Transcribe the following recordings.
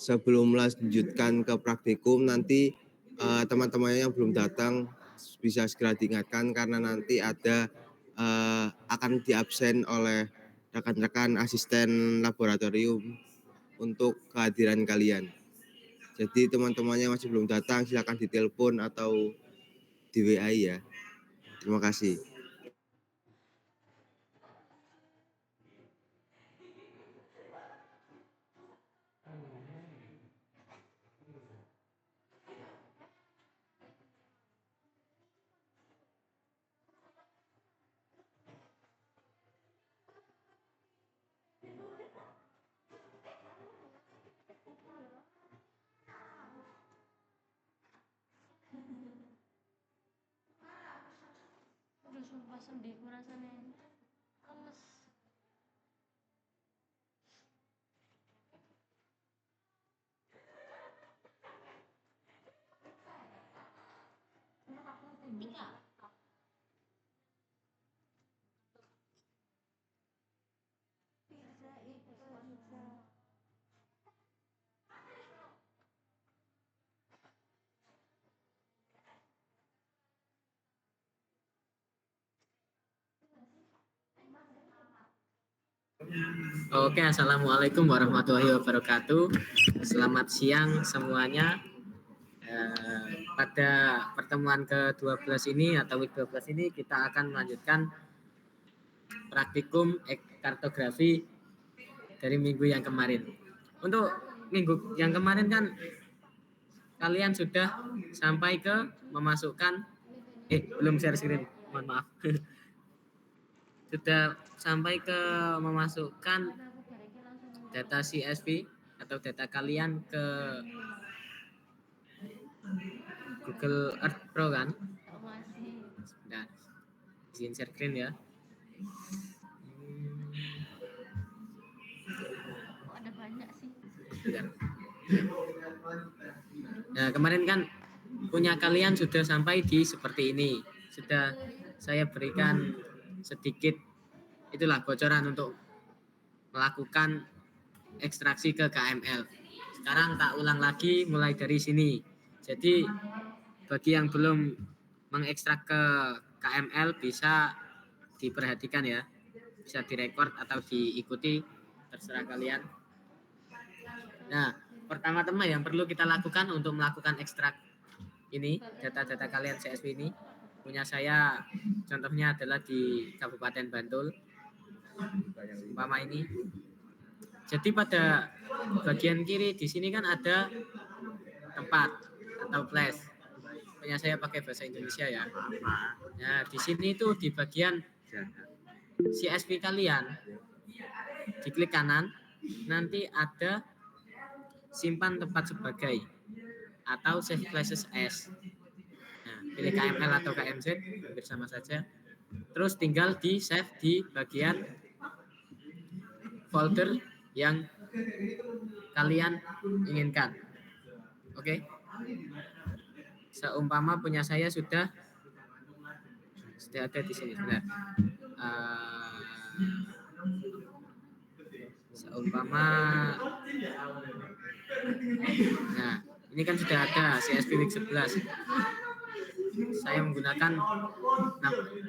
sebelum melanjutkan ke praktikum nanti teman-temannya yang belum datang bisa segera diingatkan karena nanti ada akan diabsen oleh rekan-rekan asisten laboratorium untuk kehadiran kalian. Jadi teman-temannya masih belum datang silakan ditelepon atau di WA ya. Terima kasih. Aduh, sumpah sendiku rasanya lemes. Oke, assalamualaikum warahmatullahi wabarakatuh. Selamat siang semuanya. Pada pertemuan ke-12 ini atau week 12 ini kita akan melanjutkan praktikum kartografi dari minggu yang kemarin. Untuk minggu yang kemarin kan kalian sudah sampai ke memasukkan belum share screen, mohon maaf. Sudah sampai ke memasukkan data CSV atau data kalian ke Google Earth Pro kan? Masih. Nah, izin share screen ya. Kok ada banyak sih? Nah, kemarin kan punya kalian sudah sampai di seperti ini. Sudah saya berikan sedikit itulah bocoran untuk melakukan ekstraksi ke KML. Sekarang tak ulang lagi mulai dari sini. Jadi bagi yang belum mengekstrak ke KML bisa diperhatikan ya. Bisa direkord atau diikuti, terserah kalian. Nah, pertama-tama yang perlu kita lakukan untuk melakukan ekstrak ini, data-data kalian CSV ini, punya saya contohnya adalah di Kabupaten Bantul, umpama ini. Jadi pada bagian kiri di sini kan ada tempat atau place. Punya saya pakai bahasa Indonesia ya. Nah, di sini itu di bagian CSV kalian, diklik kanan, nanti ada simpan tempat sebagai atau save places as. Nah, pilih KML atau KMZ, hampir sama saja. Terus tinggal di save di bagian folder yang kalian inginkan. Oke. Seumpama punya saya sudah ada di sini. Nah, seumpama nah, ini kan sudah ada CSV week 11. Saya menggunakan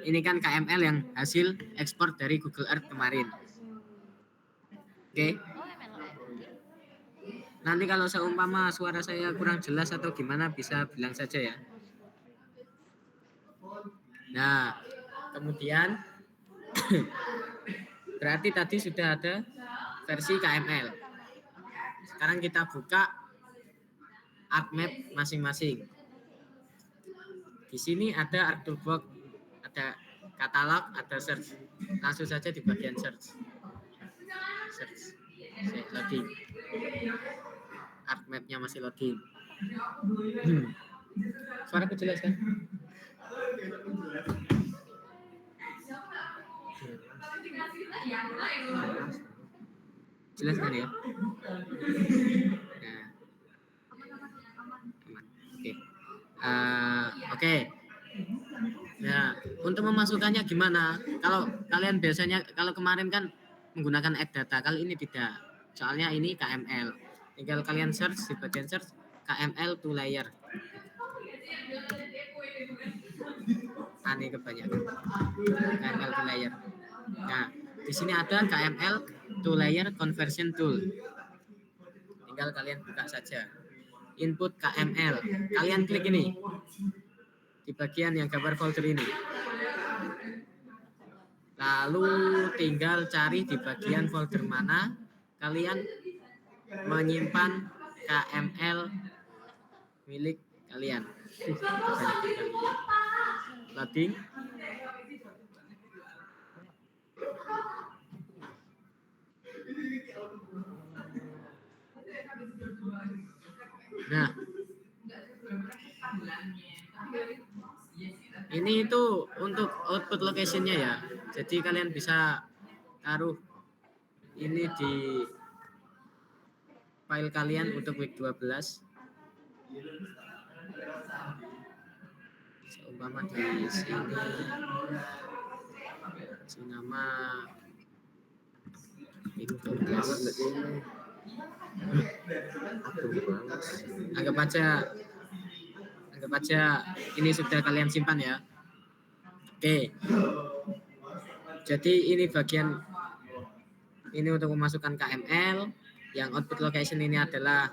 ini kan KML yang hasil ekspor dari Google Earth kemarin. Oke. Nanti kalau seumpama suara saya kurang jelas atau gimana bisa bilang saja ya. Nah, kemudian berarti tadi sudah ada versi KML. Sekarang kita buka ArcMap masing-masing. Di sini ada ArcToolbox, ada katalog, ada search. Langsung saja di bagian search. Search. Loading. ArcMap-nya masih loading. Suaraku jelas kan? Jelas kan ya? Nah. Oke. Nah, untuk memasukkannya gimana? Kalau kalian biasanya, kalau kemarin kan menggunakan add data, kali ini tidak. Soalnya ini KML. Tinggal kalian search di bagian search KML 2 layer. Aneh kebanyakan. KML 2 layer. Nah, di sini ada KML 2 layer conversion tool. Tinggal kalian buka saja. Input KML. Kalian klik ini. Di bagian yang gambar folder ini. Lalu tinggal cari di bagian folder mana kalian menyimpan KML milik kalian. Loading. Nah, ini itu untuk output location-nya ya. Jadi kalian bisa taruh ini di file kalian untuk week 12. Seumpama di sini nama week 12. Anggap aja ini sudah kalian simpan ya. Oke. Jadi ini bagian ini untuk memasukkan KML. Yang output location ini adalah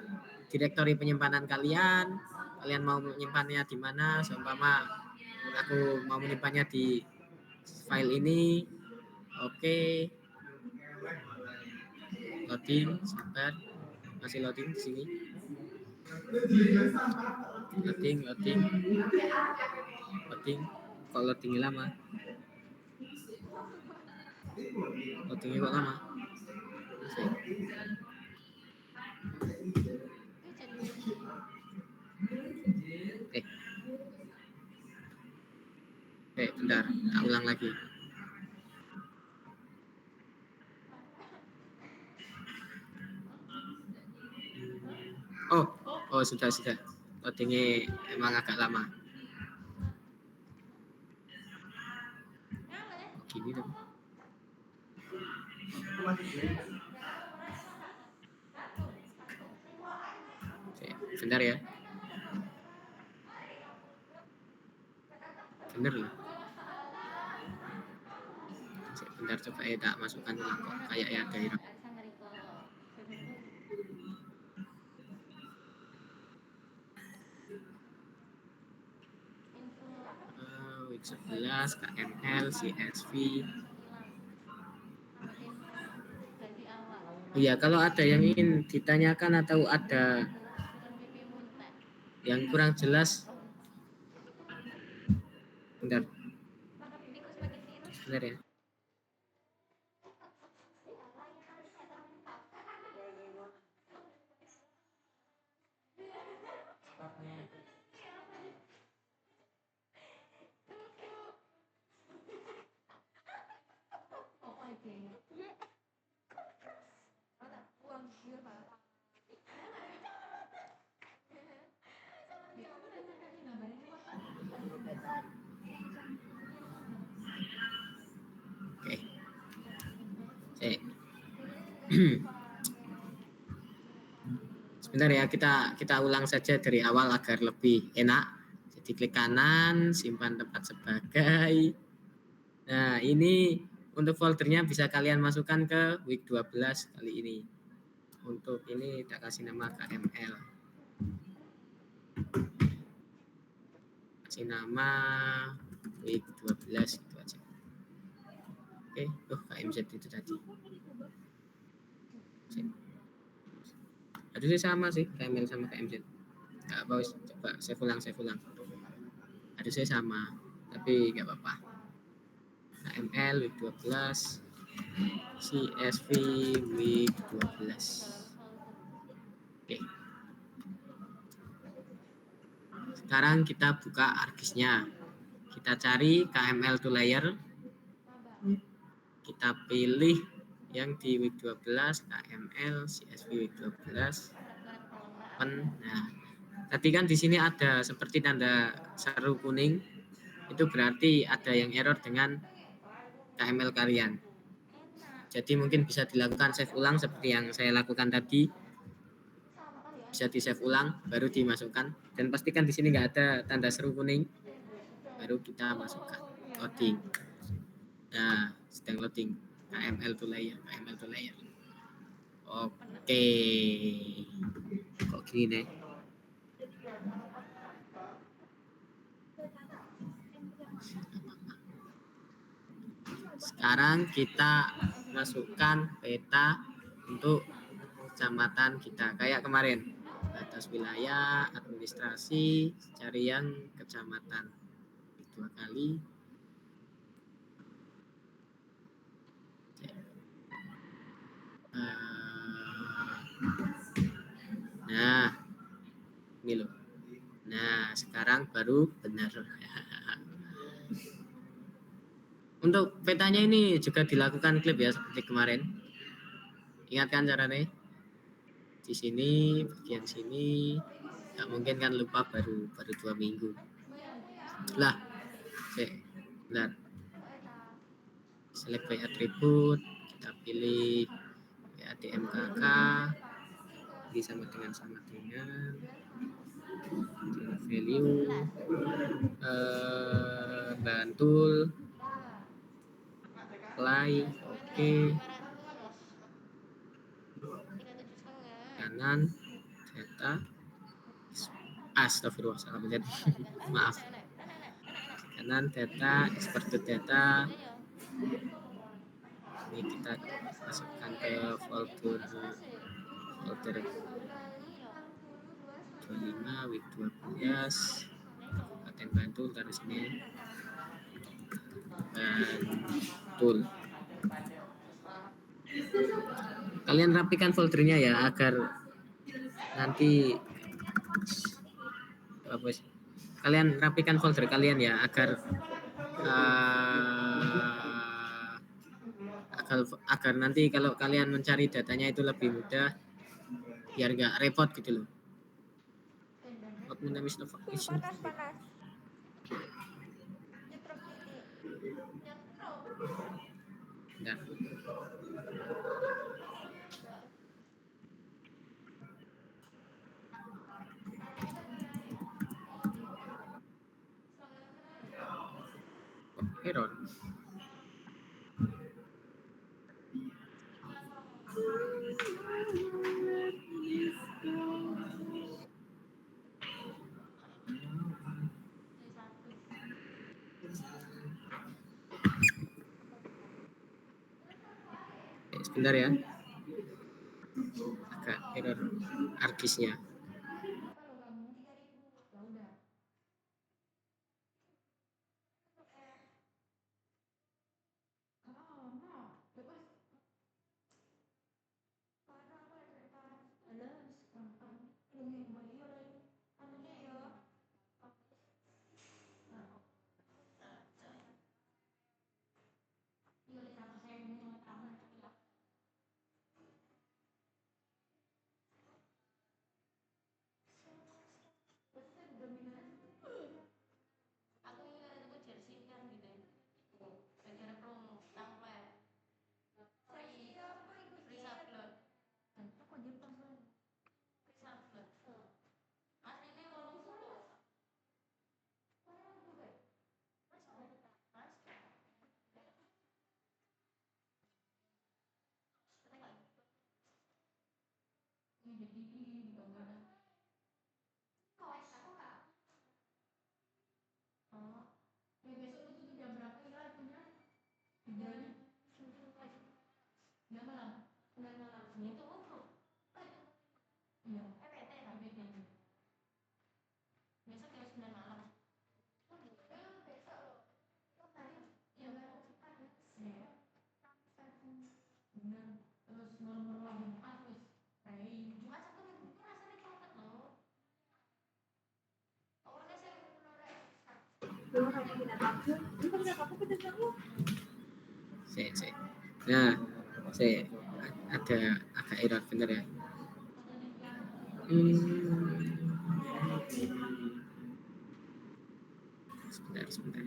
direktori penyimpanan kalian. Kalian mau menyimpannya di mana? Seumpama aku mau menyimpannya di file ini. Oke. Loading, sabar. Masih loading di sini. Loading. Kok loadingnya lama? Loadingnya kok lama? Bentar, tak ulang lagi. Oh sudah. Loadingnya emang agak lama. Gini dong. Bentar ya. Bener loh. Bentar coba tak masukkan ulang kok kayak ya ada week 11 KML CSV. Iya, kalau ada yang ingin ditanyakan atau ada yang kurang jelas, bentar ya. Sebentar ya, kita ulang saja dari awal agar lebih enak. Jadi klik kanan, simpan tempat sebagai. Nah, ini untuk foldernya bisa kalian masukkan ke week 12 kali ini. Untuk ini kita kasih nama KML. Kasih nama week 12 itu aja. Oke, KMZ itu tadi. Harusnya sama sih, KML sama KMZ. Enggak apa, coba saya ulang. Harusnya sama, tapi enggak apa-apa. KML week 12, CSV week 12. Oke. Sekarang kita buka ArcGIS-nya. Kita cari KML 2 layer. Kita pilih yang di week 12 KML CSV week 12. Nah, tadi kan di sini ada seperti tanda seru kuning. Itu berarti ada yang error dengan KML kalian. Jadi mungkin bisa dilakukan save ulang seperti yang saya lakukan tadi. bisa di save ulang, baru dimasukkan. Dan pastikan di sini nggak ada tanda seru kuning, baru kita masukkan loading. Nah, sedang loading KML to layer, KML to layer. Oke, kok gini nih? Sekarang kita masukkan peta untuk kecamatan kita kayak kemarin, batas wilayah, administrasi, cari yang kecamatan 2 kali. Nah, ini loh. Nah, sekarang baru benar. Untuk petanya ini juga dilakukan klip ya seperti kemarin. Ingat kan caranya? Di sini, bagian sini, nggak mungkin kan lupa baru 2 minggu. Lah, benar. Select by attribute, kita pilih DMKK, ini sama dengan value, Bantul, apply, oke. Kanan, data, astagfirullahaladzim, maaf. Kanan data, export to data. Ini kita masukkan ke folder 25 week 12 Kabupaten Bantul, taruh sini Bantul. Kalian rapikan foldernya ya agar nanti kalian rapikan folder kalian ya agar agar nanti kalau kalian mencari datanya itu lebih mudah, biar nggak repot gitu loh. Nah. Error. Sebentar ya, agak error arkisnya. Nah, saya ada agak error bener ya. Sebentar.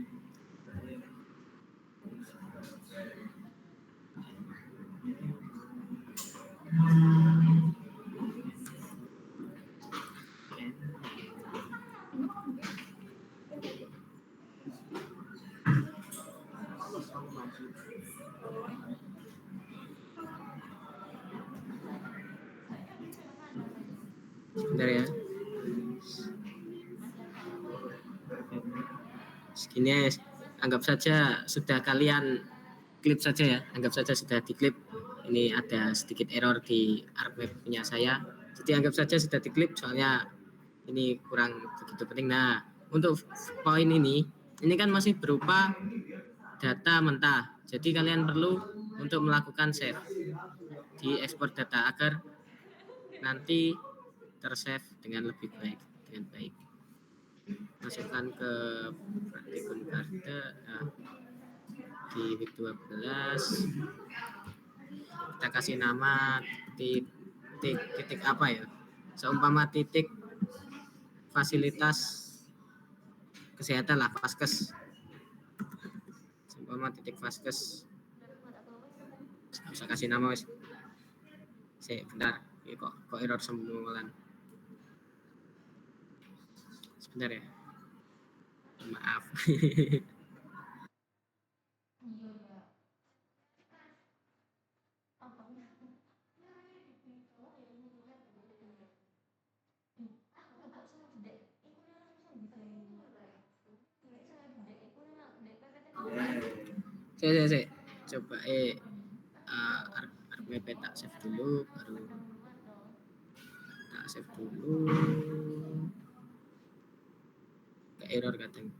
Sebentar ya. Segini ya, anggap saja sudah kalian klip saja ya, anggap saja sudah diklip. Ini ada sedikit error di artmap punya saya, jadi anggap saja sudah diklip soalnya ini kurang begitu penting. Nah, untuk poin ini kan masih berupa data mentah, jadi kalian perlu untuk melakukan save di export data agar nanti tersave dengan lebih baik, dengan baik. Masukkan ke praktikum kartu. Nah, di week 12 kita kasih nama titik apa ya, seumpama titik fasilitas kesehatan lah, Vaskes, seumpama titik Vaskes. Bisa kasih nama wis. Bentar, ini kok error sembulan. Sebentar ya, maaf. Saya coba artmap tak save dulu, baru tak save dulu. Ke error katanya.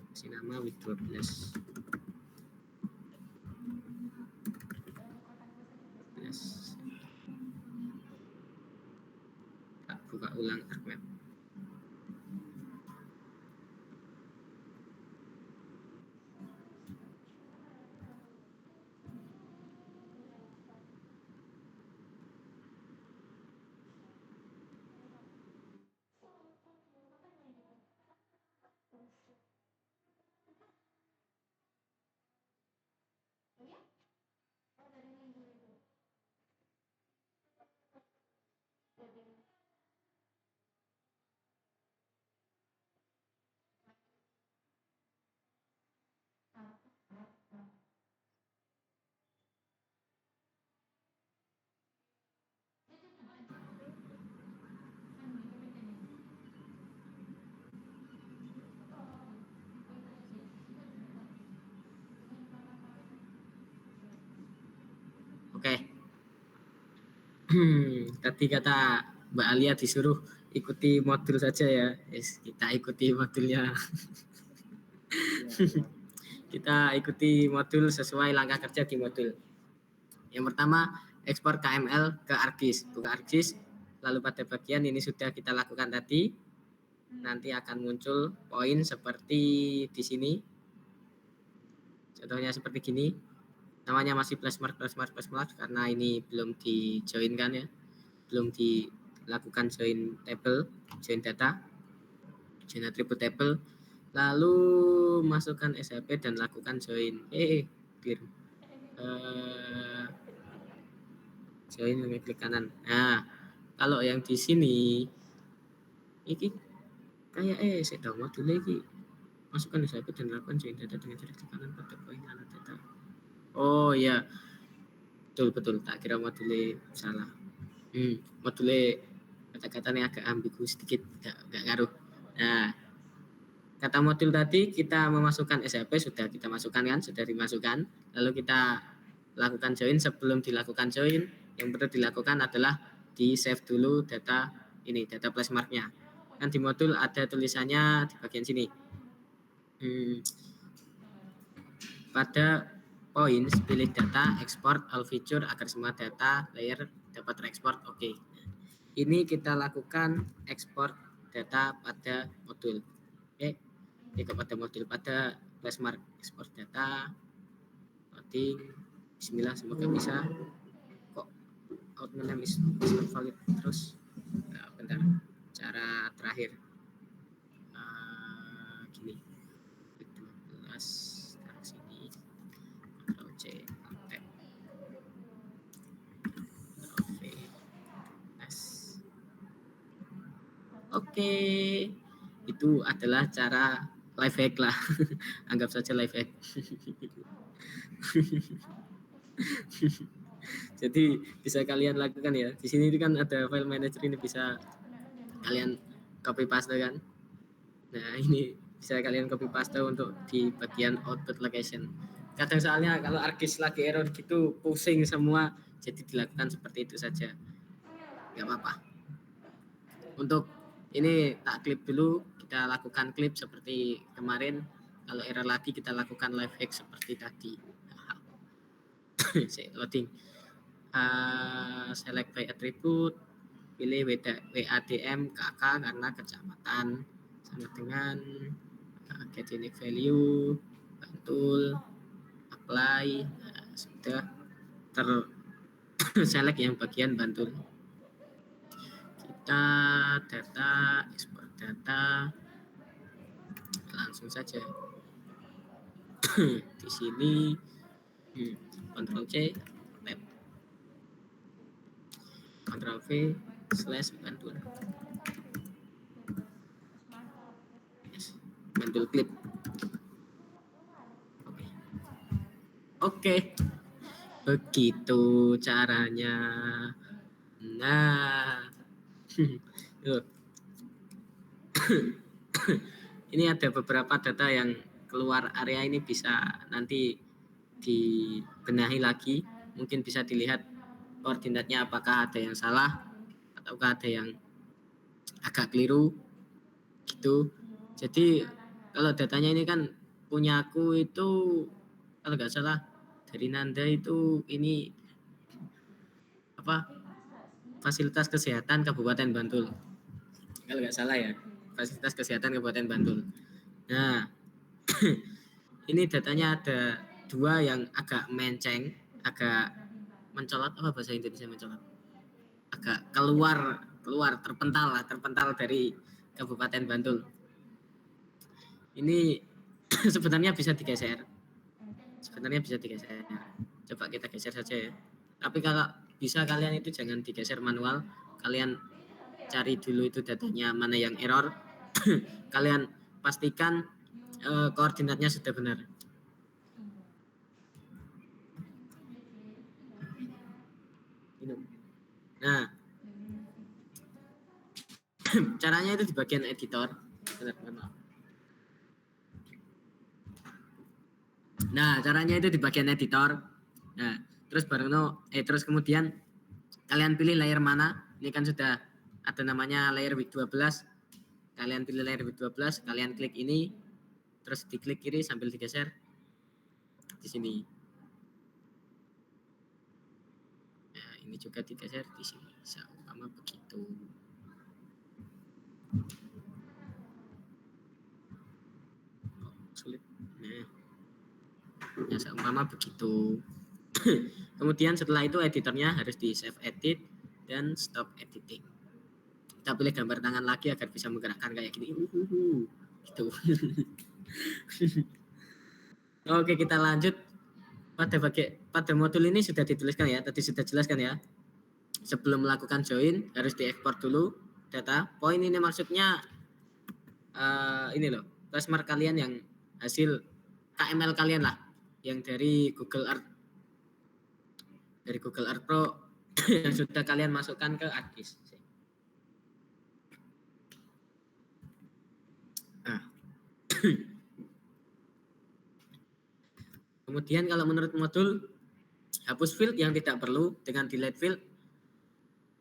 Kasih nama week 12. Tak buka ulang artmap. Oke. Tadi kata Mbak Alia disuruh ikuti modul saja ya. Yes, kita ikuti modulnya. Kita ikuti modul sesuai langkah kerja di modul. Yang pertama, ekspor KML ke ArcGIS. Buka ArcGIS, lalu pada bagian ini sudah kita lakukan tadi. Nanti akan muncul poin seperti di sini. Contohnya seperti gini. Namanya masih plus mark karena ini belum di join kan ya, belum dilakukan join table, join data, join attribute table, lalu masukkan SHP dan lakukan join clear, join klik kanan. Nah, kalau yang di sini ini kayak saya tahu modul lagi, masukkan SHP dan lakukan join data dengan klik kanan pada poin alat data. Oh ya, betul tak kira module salah. Module kata-katanya agak ambigu sedikit, enggak ngaruh. Nah, kata modul tadi kita memasukkan SHP sudah kita masukkan kan, sudah dimasukkan. Lalu kita lakukan join. Sebelum dilakukan join, yang perlu dilakukan adalah di save dulu data ini, data plus marknya. Kan di modul ada tulisannya di bagian sini. Pada poin pilih data, export all feature agar semua data layer dapat terekspor. Oke. Ini kita lakukan ekspor data pada modul. Oke. Pada modul pada plus mark ekspor data. Loading. Bismillah, semoga bisa. Kok outputnya not valid terus? Nah, bentar. Cara terakhir. Gini. 12 Oke, itu adalah cara life hack lah. Anggap saja life hack. Jadi bisa kalian lakukan ya. Di sini kan ada file manager, ini bisa kalian copy paste kan. Nah, ini bisa kalian copy paste untuk di bagian output location. Kadang soalnya kalau ArcGIS lagi error gitu pusing semua, jadi dilakukan seperti itu saja. Nggak apa-apa. Untuk ini tak klip dulu, kita lakukan klip seperti kemarin. Kalau error lagi kita lakukan live hack seperti tadi. Loading. Select by attribute, pilih WADM KK karena kecamatan, sama dengan get unique value, Bantul, apply. Nah, sudah select yang bagian Bantul. Kita data, export data, langsung saja. Di sini Ctrl C, tab, Ctrl V /Bantul. Yes. Bantul clip. Oke. Begitu caranya. Nah. Ini ada beberapa data yang keluar area, ini bisa nanti dibenahi lagi. Mungkin bisa dilihat koordinatnya apakah ada yang salah ataukah ada yang agak keliru gitu. Jadi kalau datanya ini kan punya aku itu kalau nggak salah dari Nanda itu ini apa, fasilitas kesehatan Kabupaten Bantul kalau nggak salah ya, fasilitas kesehatan Kabupaten Bantul. Nah ini datanya ada dua yang agak menceng, agak mencolot, apa bahasa Indonesia mencolot, agak keluar terpental dari Kabupaten Bantul. Ini sebenarnya bisa digeser. Coba kita geser saja ya. Tapi kalau bisa kalian itu jangan digeser manual. Kalian cari dulu itu datanya mana yang error. Kalian pastikan koordinatnya sudah benar. Nah, caranya itu di bagian editor. Nah, caranya itu di bagian editor. Nah, terus terus kemudian kalian pilih layer mana. Ini kan sudah ada namanya layer week 12. Kalian pilih layer week 12, kalian klik ini, terus diklik kiri sambil digeser di sini. Nah, ini juga digeser di sini. Sama begitu. Sulit. Nah, ya seumpama begitu. Kemudian setelah itu editornya harus di save edit dan stop editing. Kita pilih gambar tangan lagi agar bisa menggerakkan kayak gini. Gitu. Oke, kita lanjut pada modul ini sudah dituliskan ya, tadi sudah jelaskan ya. Sebelum melakukan join harus diekspor dulu data. Poin ini maksudnya ini loh, benchmark kalian yang hasil KML kalian lah, yang dari Google Earth Pro yang sudah kalian masukkan ke ArcGIS. Nah. Kemudian kalau menurut modul, hapus field yang tidak perlu dengan delete field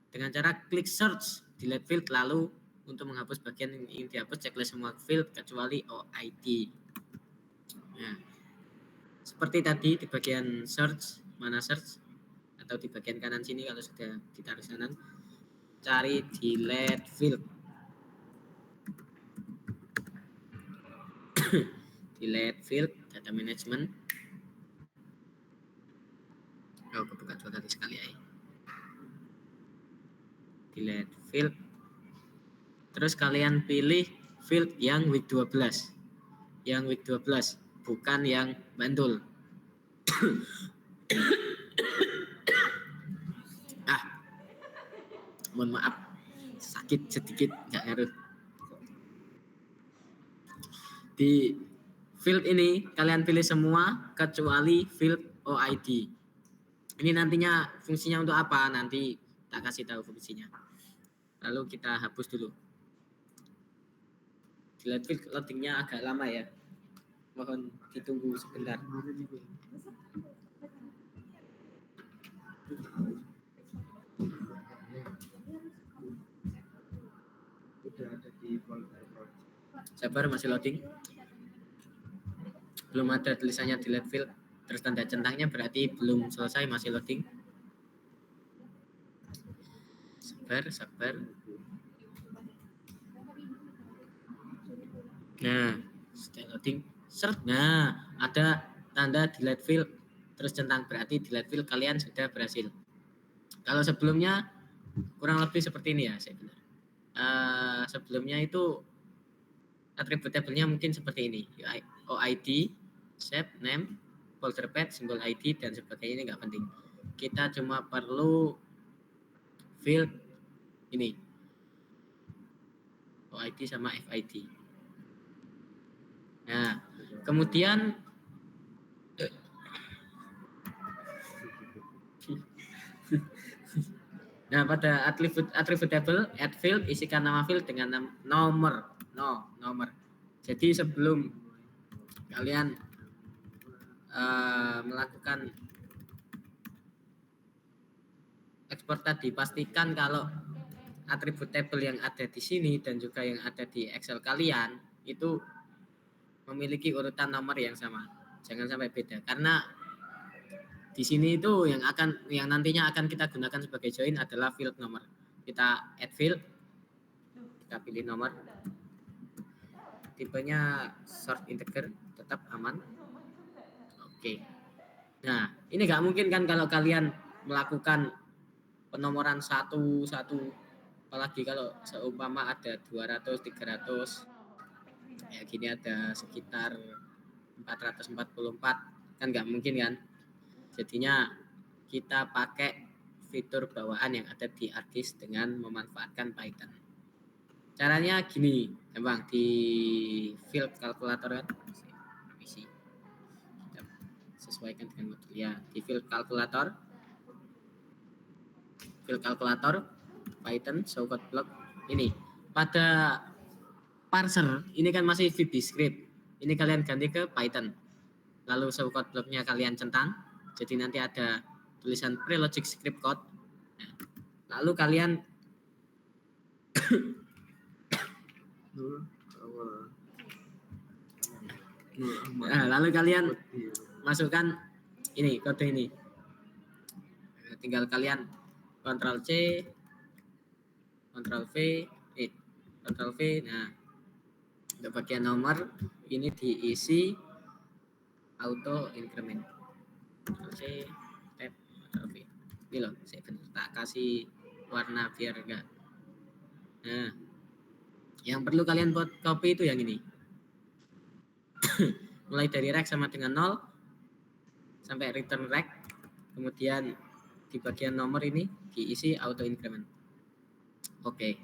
dengan cara klik search, delete field, lalu untuk menghapus bagian yang dihapus checklist semua field kecuali OID. Nah, seperti tadi di bagian search, mana search, atau di bagian kanan sini kalau sudah ditaruh kanan, cari delete field. Delete field, data management. Oh, kebuka tadi sekali ya. Delete field. Terus kalian pilih field yang week 12. Yang week 12, bukan yang Bantul. Mohon maaf, sakit sedikit, nggak ngaruh. Di field ini kalian pilih semua kecuali field OID. Ini nantinya fungsinya untuk apa? Nanti tak kasih tahu fungsinya. Lalu kita hapus dulu. Delete field loadingnya agak lama ya. Mohon ditunggu sebentar. Sabar, masih loading. Belum ada tulisannya delete field. Terus tanda centangnya berarti belum selesai, masih loading. Sabar. Nah, sudah loading. Seret. Nah, ada tanda delete field terus centang, berarti delete field kalian sudah berhasil. Kalau sebelumnya kurang lebih seperti ini ya, saya benar. Sebelumnya itu atribut tabelnya mungkin seperti ini. OID, shape, name, folder path, simbol ID dan sebagainya, ini nggak penting. Kita cuma perlu field ini. OID sama FID. Nah, kemudian nah, pada atribut table add field, isikan nama field dengan nomor. Nomor. Jadi sebelum kalian melakukan ekspor tadi, pastikan kalau atribut table yang ada di sini dan juga yang ada di Excel kalian itu memiliki urutan nomor yang sama. Jangan sampai beda, karena di sini itu yang nantinya akan kita gunakan sebagai join adalah field nomor. Kita add field, kita pilih nomor, tipenya sort integer, tetap aman. Oke. Nah, ini nggak mungkin kan kalau kalian melakukan penomoran satu, apalagi kalau seumpama ada 200, 300, ya gini ada sekitar 444, kan nggak mungkin kan. Jadinya kita pakai fitur bawaan yang ada di ArcGIS dengan memanfaatkan Python. Caranya gini, gampang, di field kalkulator kan, kita sesuaikan dengan modul ya. Di field kalkulator Python show code block ini. Pada parser ini kan masih VBScript, ini kalian ganti ke Python, lalu show code blocknya kalian centang, jadi nanti ada tulisan prelogic script code. Nah, lalu kalian masukkan ini kode ini. Tinggal kalian Ctrl C, Ctrl V, Ctrl V. Nah, untuk bagian nomor ini diisi auto increment. Ctrl C, tab, Ctrl V. Ini loh, saya tak kasih warna biar enggak. Nah, yang perlu kalian buat copy itu yang ini. Mulai dari rect sama dengan 0 sampai return rect, kemudian di bagian nomor ini diisi auto increment. Oke.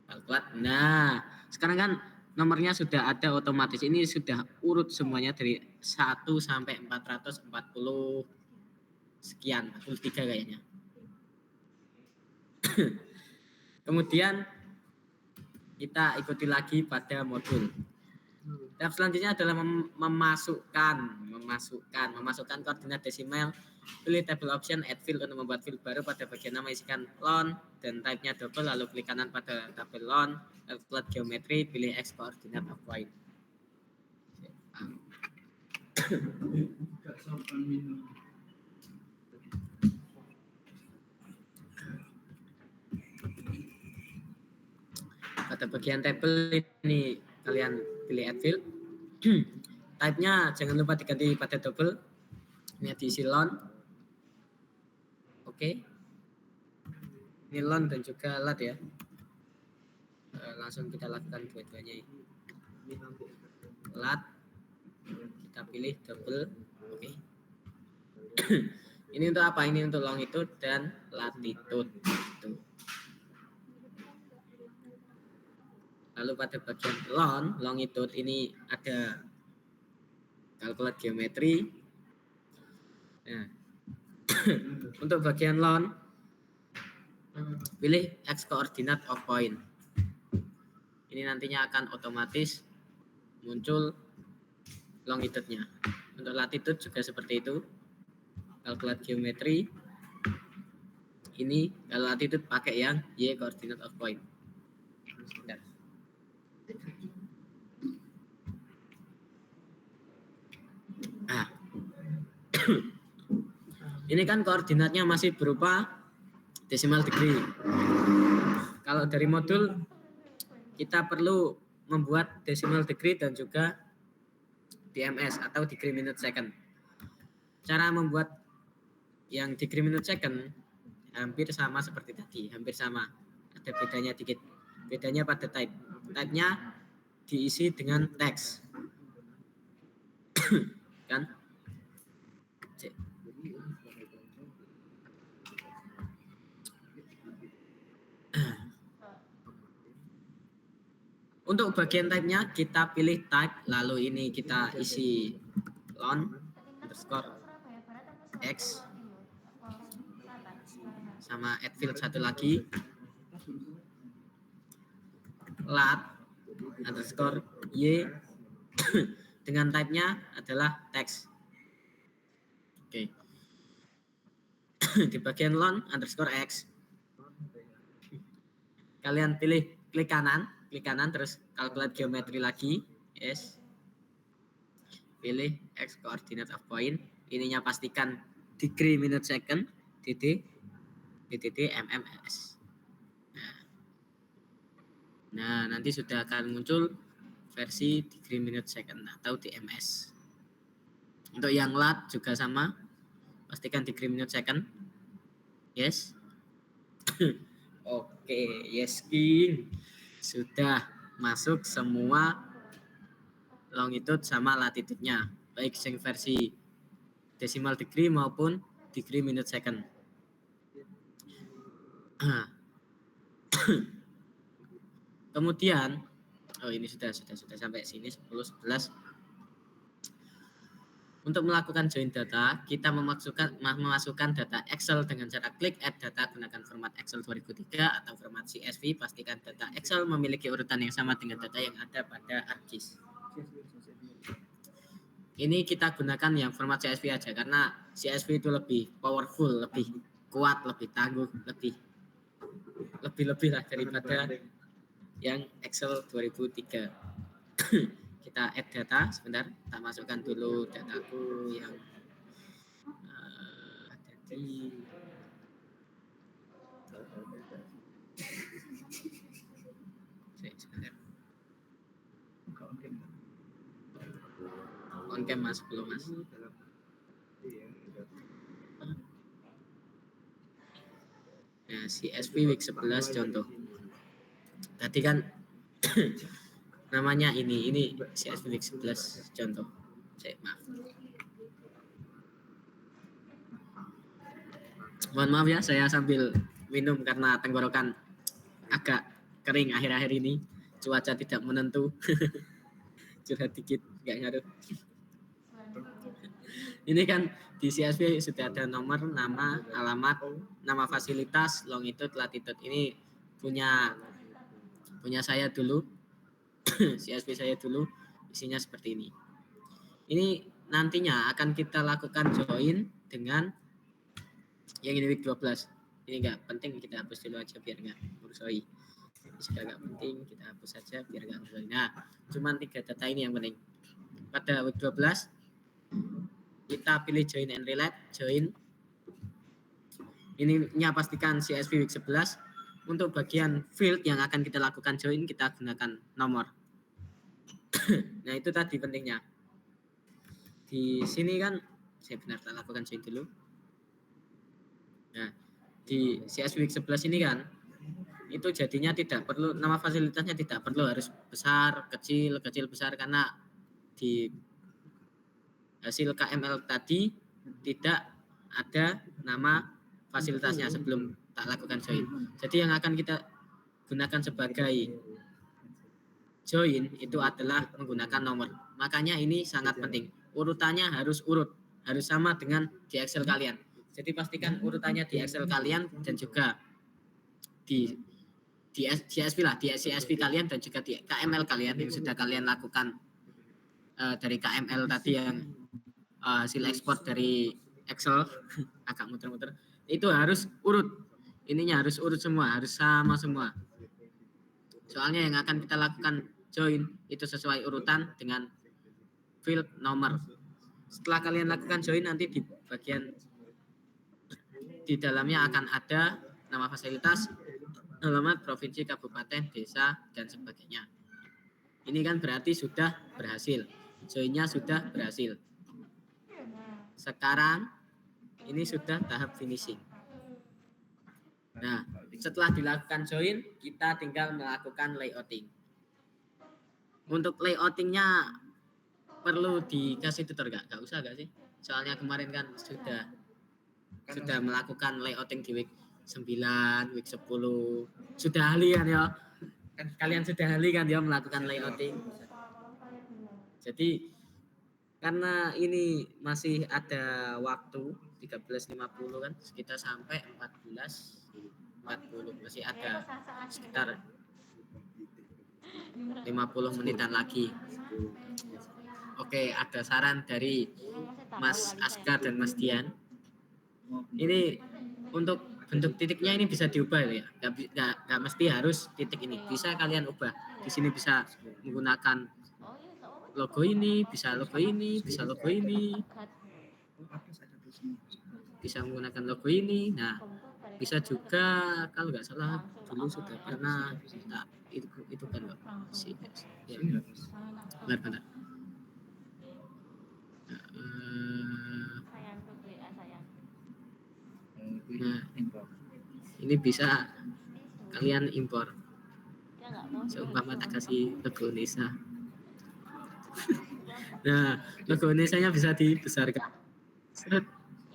Kalkulat. Nah, sekarang kan nomornya sudah ada otomatis. Ini sudah urut semuanya dari 1 sampai 440 sekian, 43 kayaknya. Kemudian kita ikuti lagi pada modul. Tahap selanjutnya adalah memasukkan koordinat desimal. Pilih table option add field untuk membuat field baru. Pada bagian nama isikan lone dan type-nya double, lalu klik kanan pada tabel lone, calculate geometry, pilih x coordinate of point. Pada bagian table ini kalian pilih add field. Type-nya jangan lupa diganti pada double. Ini diisi lone. Oke. Ini lone dan juga lat ya. Langsung kita lakukan dua-duanya. Lat. Kita pilih double. Oke. Ini untuk apa? Ini untuk longitude dan latitude. Lalu pada bagian longitude ini ada calculate geometry. Nah, Untuk bagian lon, pilih X coordinate of point. Ini nantinya akan otomatis muncul longitude-nya. Untuk latitude juga seperti itu. Kalkulat geometri. Ini kalau latitude pakai yang Y coordinate of point. Sebentar. Nah, ini kan koordinatnya masih berupa decimal degree. Kalau dari modul kita perlu membuat decimal degree dan juga DMS atau degree minute second. Cara membuat yang degree minute second hampir sama seperti tadi, hampir sama. Ada bedanya dikit. Bedanya pada type. Type-nya diisi dengan teks. Kan? Cek. Untuk bagian type-nya kita pilih type, lalu ini kita isi lon underscore X sama add field satu lagi lat underscore Y dengan type-nya adalah teks. Oke. Di bagian lon underscore X kalian pilih klik kanan terus kalkulat geometri lagi, yes. Pilih X coordinate of point, ininya pastikan degree minute second, titik MMS. Nah, nanti sudah akan muncul versi degree minute second atau DMS. Untuk yang lat juga sama, pastikan degree minute second, yes. Oke, yes King. Sudah masuk semua longitude sama latitude-nya, baik yang versi decimal degree maupun degree minute second. Kemudian, ini sudah sampai sini 10, 11. Untuk melakukan join data, kita memasukkan data Excel dengan cara klik add data gunakan format Excel 2003 atau format CSV. Pastikan data Excel memiliki urutan yang sama dengan data yang ada pada ArcGIS. Ini kita gunakan yang format CSV aja karena CSV itu lebih powerful, lebih kuat, lebih tangguh, lebih lah daripada yang Excel 2003. Kita add data, sebentar, kita masukkan dulu dataku yang ada di sebentar. On cam mas, belum mas. Nah, CSV week 11 contoh. Tadi kan namanya ini CSV week 11 contoh. Maaf. Mohon maaf ya, saya sambil minum karena tenggorokan agak kering akhir-akhir ini. Cuaca tidak menentu. Curhat dikit, nggak ngaruh. Ini kan di CSV sudah ada nomor, nama, alamat, nama fasilitas, longitude, latitude. Ini punya saya dulu. CSV saya dulu, isinya seperti ini. Ini nantinya akan kita lakukan join dengan yang ini week 12. Ini enggak penting, kita hapus dulu aja biar enggak berusahi. Jika enggak penting, kita hapus saja biar enggak berusahi. Nah, cuman 3 data ini yang penting. Pada week 12 kita pilih join and relate, join. Ininya pastikan CSV week 11. Untuk bagian field yang akan kita lakukan join, kita gunakan nomor. Nah, itu tadi pentingnya. Di sini kan, saya benar tak lakukan join dulu. Nah, di CSV week 11 ini kan, itu jadinya tidak perlu, nama fasilitasnya tidak perlu harus besar, kecil, besar, karena di hasil KML tadi tidak ada nama fasilitasnya sebelum tak lakukan join. Jadi yang akan kita gunakan sebagai join itu adalah menggunakan nomor. Makanya ini sangat penting. Urutannya harus urut, harus sama dengan di Excel kalian. Jadi pastikan urutannya di Excel kalian dan juga di CSV lah, di CSV kalian dan juga di KML kalian yang sudah kalian lakukan dari KML tadi yang hasil ekspor dari Excel agak muter-muter, itu harus urut, ininya harus urut semua, harus sama semua. Soalnya yang akan kita lakukan join itu sesuai urutan dengan field nomor. Setelah kalian lakukan join, nanti di bagian di dalamnya akan ada nama fasilitas, alamat, provinsi, kabupaten, desa, dan sebagainya. Ini kan berarti sudah berhasil. Joinnya sudah berhasil. Sekarang ini sudah tahap finishing. Nah, setelah dilakukan join, kita tinggal melakukan layouting. Untuk layoutingnya perlu dikasih tutor nggak? Nggak usah nggak sih? Soalnya kemarin kan sudah melakukan layouting di week 9, week 10. Sudah ahli kan ya? Kalian sudah ahli kan ya melakukan layouting. Jadi karena ini masih ada waktu 13.50 kan, sekitar sampai 14.40 masih ada sekitar 50 menitan lagi. Oke, ada saran dari Mas Askar dan Mas Dian. Ini untuk bentuk titiknya ini bisa diubah ya, nggak mesti harus titik ini, bisa kalian ubah. Di sini bisa menggunakan logo ini, bisa logo ini, bisa logo ini, bisa menggunakan logo ini. Nah, bisa juga kalau nggak salah dulu sudah pernah itu kan sih ya, benar. Nah, ini bisa kalian impor. Seumpama tak kasih logo Nisa. Nah, logo Indonesia-nya bisa dibesarkan. Seret,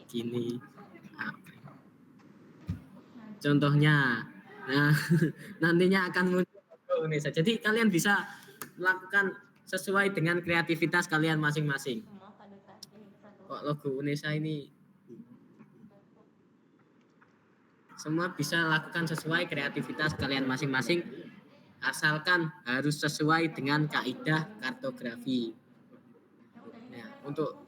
gini. Contohnya, nah nantinya akan muncul logo Indonesia. Jadi kalian bisa melakukan sesuai dengan kreativitas kalian masing-masing. Kok logo Indonesia ini semua bisa lakukan sesuai kreativitas kalian masing-masing, asalkan harus sesuai dengan kaidah kartografi. Nah, untuk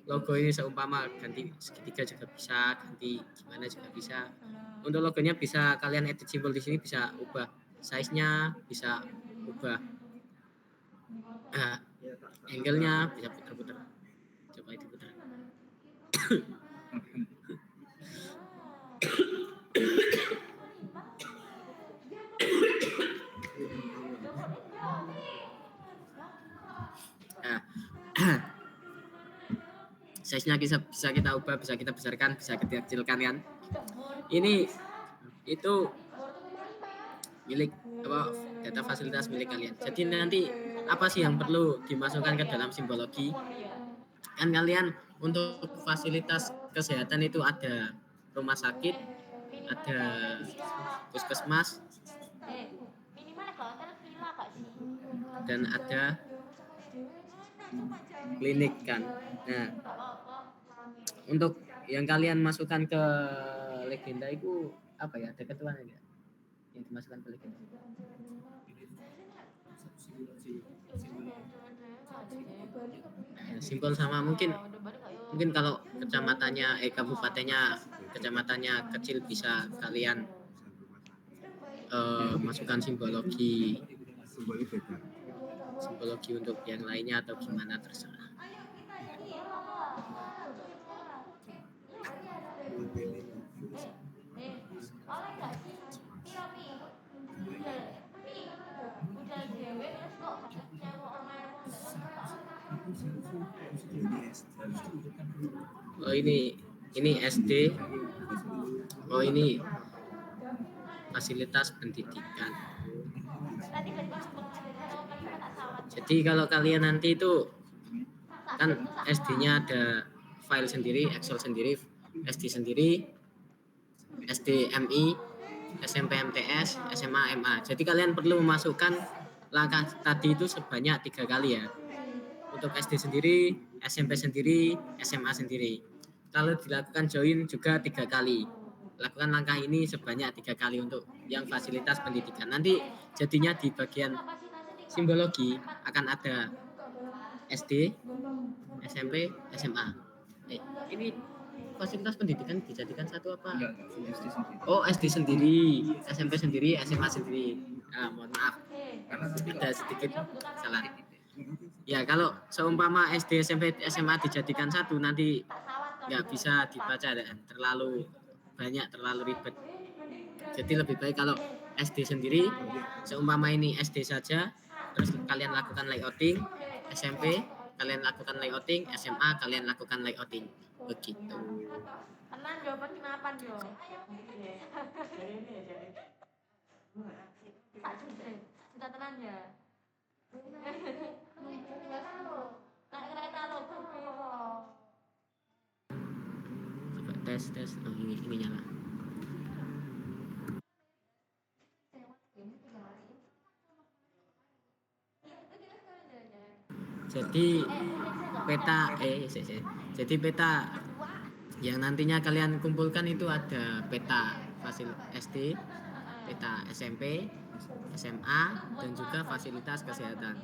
logo ini seumpama ganti segitiga juga bisa, ganti gimana juga bisa. Untuk logonya bisa kalian edit simbol di sini, bisa ubah size-nya, bisa ubah angle-nya, bisa putar-putar. Coba itu putar. Size-nya bisa kita ubah, bisa kita besarkan, bisa kita kecilkan kan. Ini itu milik data fasilitas milik kalian. Jadi nanti apa sih yang perlu dimasukkan ke dalam simbologi? Kan kalian untuk fasilitas kesehatan itu ada rumah sakit, ada puskesmas, dan ada klinik kan. Nah, untuk yang kalian masukkan ke legenda itu apa ya? Ada ketuanya enggak? Yang dimasukkan ke legenda. Simbol sama mungkin kalau kecamatannya kecil bisa kalian masukkan simbologi untuk yang lainnya atau gimana terserah. Oh ini SD. Oh ini fasilitas pendidikan. Jadi kalau kalian nanti itu kan SD-nya ada file sendiri, Excel sendiri, SD sendiri, SDMI, SMP MTS, SMA MA. Jadi kalian perlu memasukkan langkah tadi itu sebanyak 3 kali ya. Untuk SD sendiri, SMP sendiri, SMA sendiri. Lalu dilakukan join juga 3 kali. Lakukan langkah ini sebanyak 3 kali untuk yang fasilitas pendidikan. Nanti jadinya di bagian simbologi akan ada SD, SMP, SMA. Ini fasilitas pendidikan dijadikan satu apa? Oh, SD sendiri, SMP sendiri, SMA sendiri. Mohon maaf, ada sedikit salah. Ya, kalau seumpama SD, SMP, SMA dijadikan satu, nanti nggak bisa dibaca, terlalu banyak, terlalu ribet. Jadi lebih baik kalau SD sendiri, seumpama ini SD saja, terus kalian lakukan layouting, SMP kalian lakukan layouting, SMA kalian lakukan layouting, begitu. Tenan jawaban kenapa yo? Tak jujur, cinta tenan ya. Naik kereta lo, Coba tes. Oh, ini nyala. Jadi jadi peta yang nantinya kalian kumpulkan itu ada peta SD, peta SMP, SMA, dan juga fasilitas kesehatan.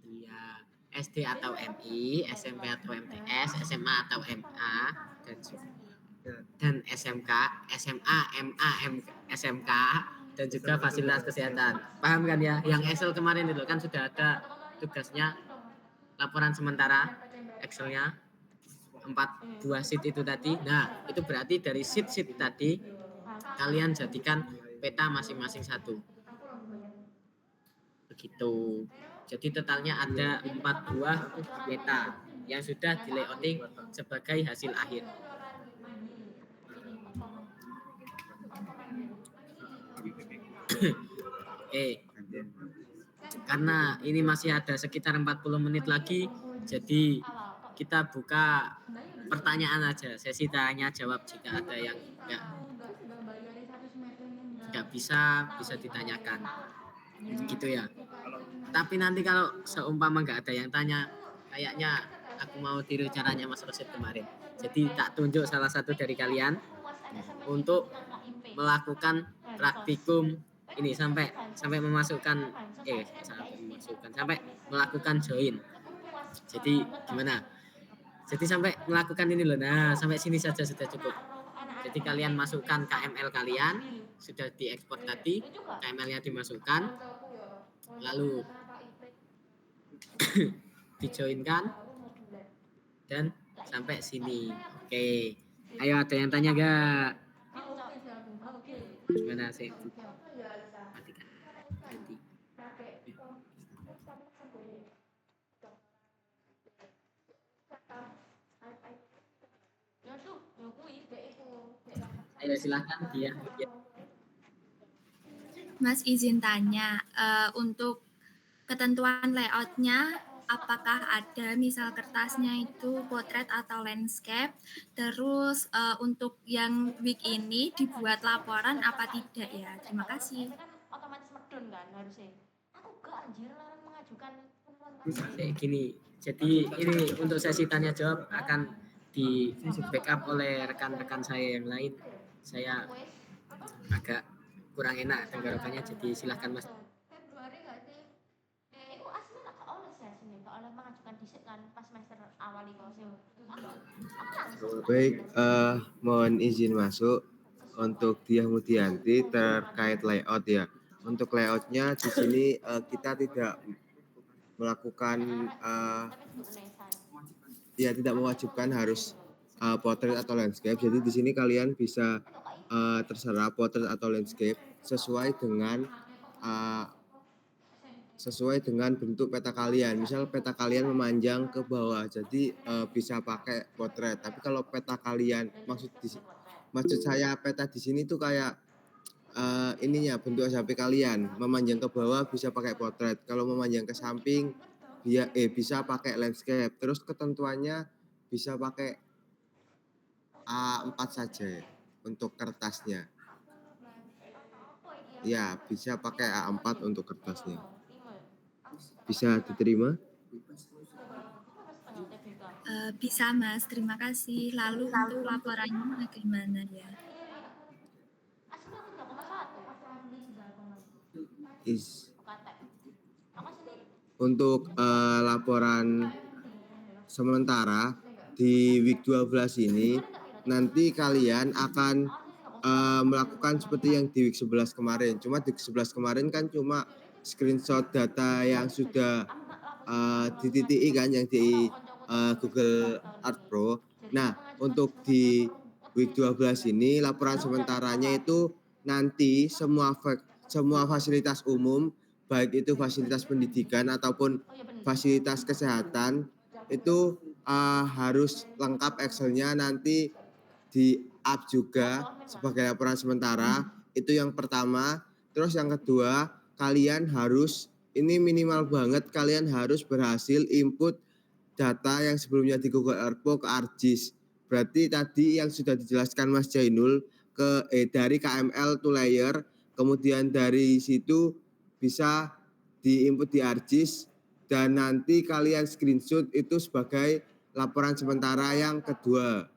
Iya, SD atau MI, SMP atau MTS, SMA atau MA, dan SMK, SMA, MA, SMK, dan juga fasilitas kesehatan. Paham kan ya? Yang Excel kemarin itu kan sudah ada tugasnya, laporan sementara Excelnya 4 buah sheet itu tadi. Nah, itu berarti dari sheet tadi kalian jadikan peta masing-masing satu. Begitu. Jadi totalnya ada 4 buah peta yang sudah di layouting sebagai hasil akhir. Karena ini masih ada sekitar 40 menit lagi, jadi kita buka pertanyaan aja, sesi tanya jawab. Jika ada yang nggak bisa ditanyakan, gitu ya. Tapi nanti kalau seumpama nggak ada yang tanya, kayaknya aku mau tiru caranya Mas Rosid kemarin. Jadi tak tunjuk salah satu dari kalian untuk melakukan praktikum ini sampai memasukkan sampai melakukan join. Jadi gimana? Jadi sampai melakukan ini loh. Nah, sampai sini saja sudah cukup. Jadi kalian masukkan KML kalian, sudah diekspor tadi, KML-nya dimasukkan, lalu dijoinkan, dan sampai sini. Oke. Ayo, ada yang tanya gak? Gimana sih? Matikan. Ganti. Ayo silahkan dia. Mas izin tanya, untuk ketentuan layoutnya, apakah ada misal kertasnya itu potret atau landscape, terus untuk yang week ini dibuat laporan apa tidak ya? Terima kasih. Otomatis medun kan harusnya. Aku gak anjir larang mengajukan Kayak gini. Jadi ini untuk sesi tanya jawab akan di backup oleh rekan-rekan saya yang lain. Saya agak kurang enak tenggorokannya, jadi silahkan Mas. Februari gak sih? Iku asli tak oleh sih, gak oleh mengajukan disik kan pas semester awal itu sih. Baik, mohon izin masuk untuk Diah Mudianti terkait layout ya. Untuk layoutnya di sini kita tidak melakukan tidak mewajibkan harus portrait atau landscape. Jadi di sini kalian bisa terserah portrait atau landscape sesuai dengan bentuk peta kalian. Misal peta kalian memanjang ke bawah, jadi bisa pakai portrait. Tapi kalau peta kalian maksud saya peta di sini tuh kayak ininya bentuk HP kalian memanjang ke bawah bisa pakai portrait. Kalau memanjang ke samping bisa pakai landscape. Terus ketentuannya bisa pakai A4 saja untuk kertasnya. Ya, bisa pakai A4 untuk kertasnya. Bisa diterima? Bisa Mas, terima kasih. Lalu untuk laporannya bagaimana ya? Aslinya aku 3,1. Is UKT. Aku sini untuk laporan sementara di week 12 ini nanti kalian akan melakukan seperti yang di week 11 kemarin. Cuma di week 11 kemarin kan cuma screenshot data yang sudah dititiki kan yang di Google Art Pro. Nah, untuk di week 12 ini laporan sementaranya itu nanti semua fasilitas umum baik itu fasilitas pendidikan ataupun fasilitas kesehatan itu harus lengkap Excel-nya nanti di up juga sebagai laporan sementara. Itu yang pertama. Terus yang kedua, kalian harus ini minimal banget kalian harus berhasil input data yang sebelumnya di Google Earth Pro ke ArcGIS. Berarti tadi yang sudah dijelaskan Mas Jainul dari KML to layer, kemudian dari situ bisa diinput di ArcGIS dan nanti kalian screenshot itu sebagai laporan sementara yang kedua.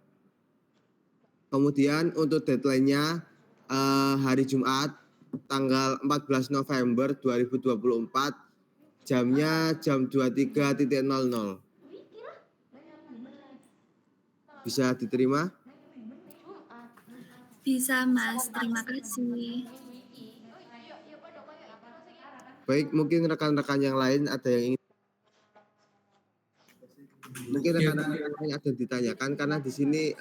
Kemudian untuk deadline-nya hari Jumat tanggal 14 November 2024 jamnya jam 23.00. Bisa diterima? Bisa Mas, terima kasih. Baik, mungkin rekan-rekan yang lain ada yang ingin ada ditanyakan karena di sini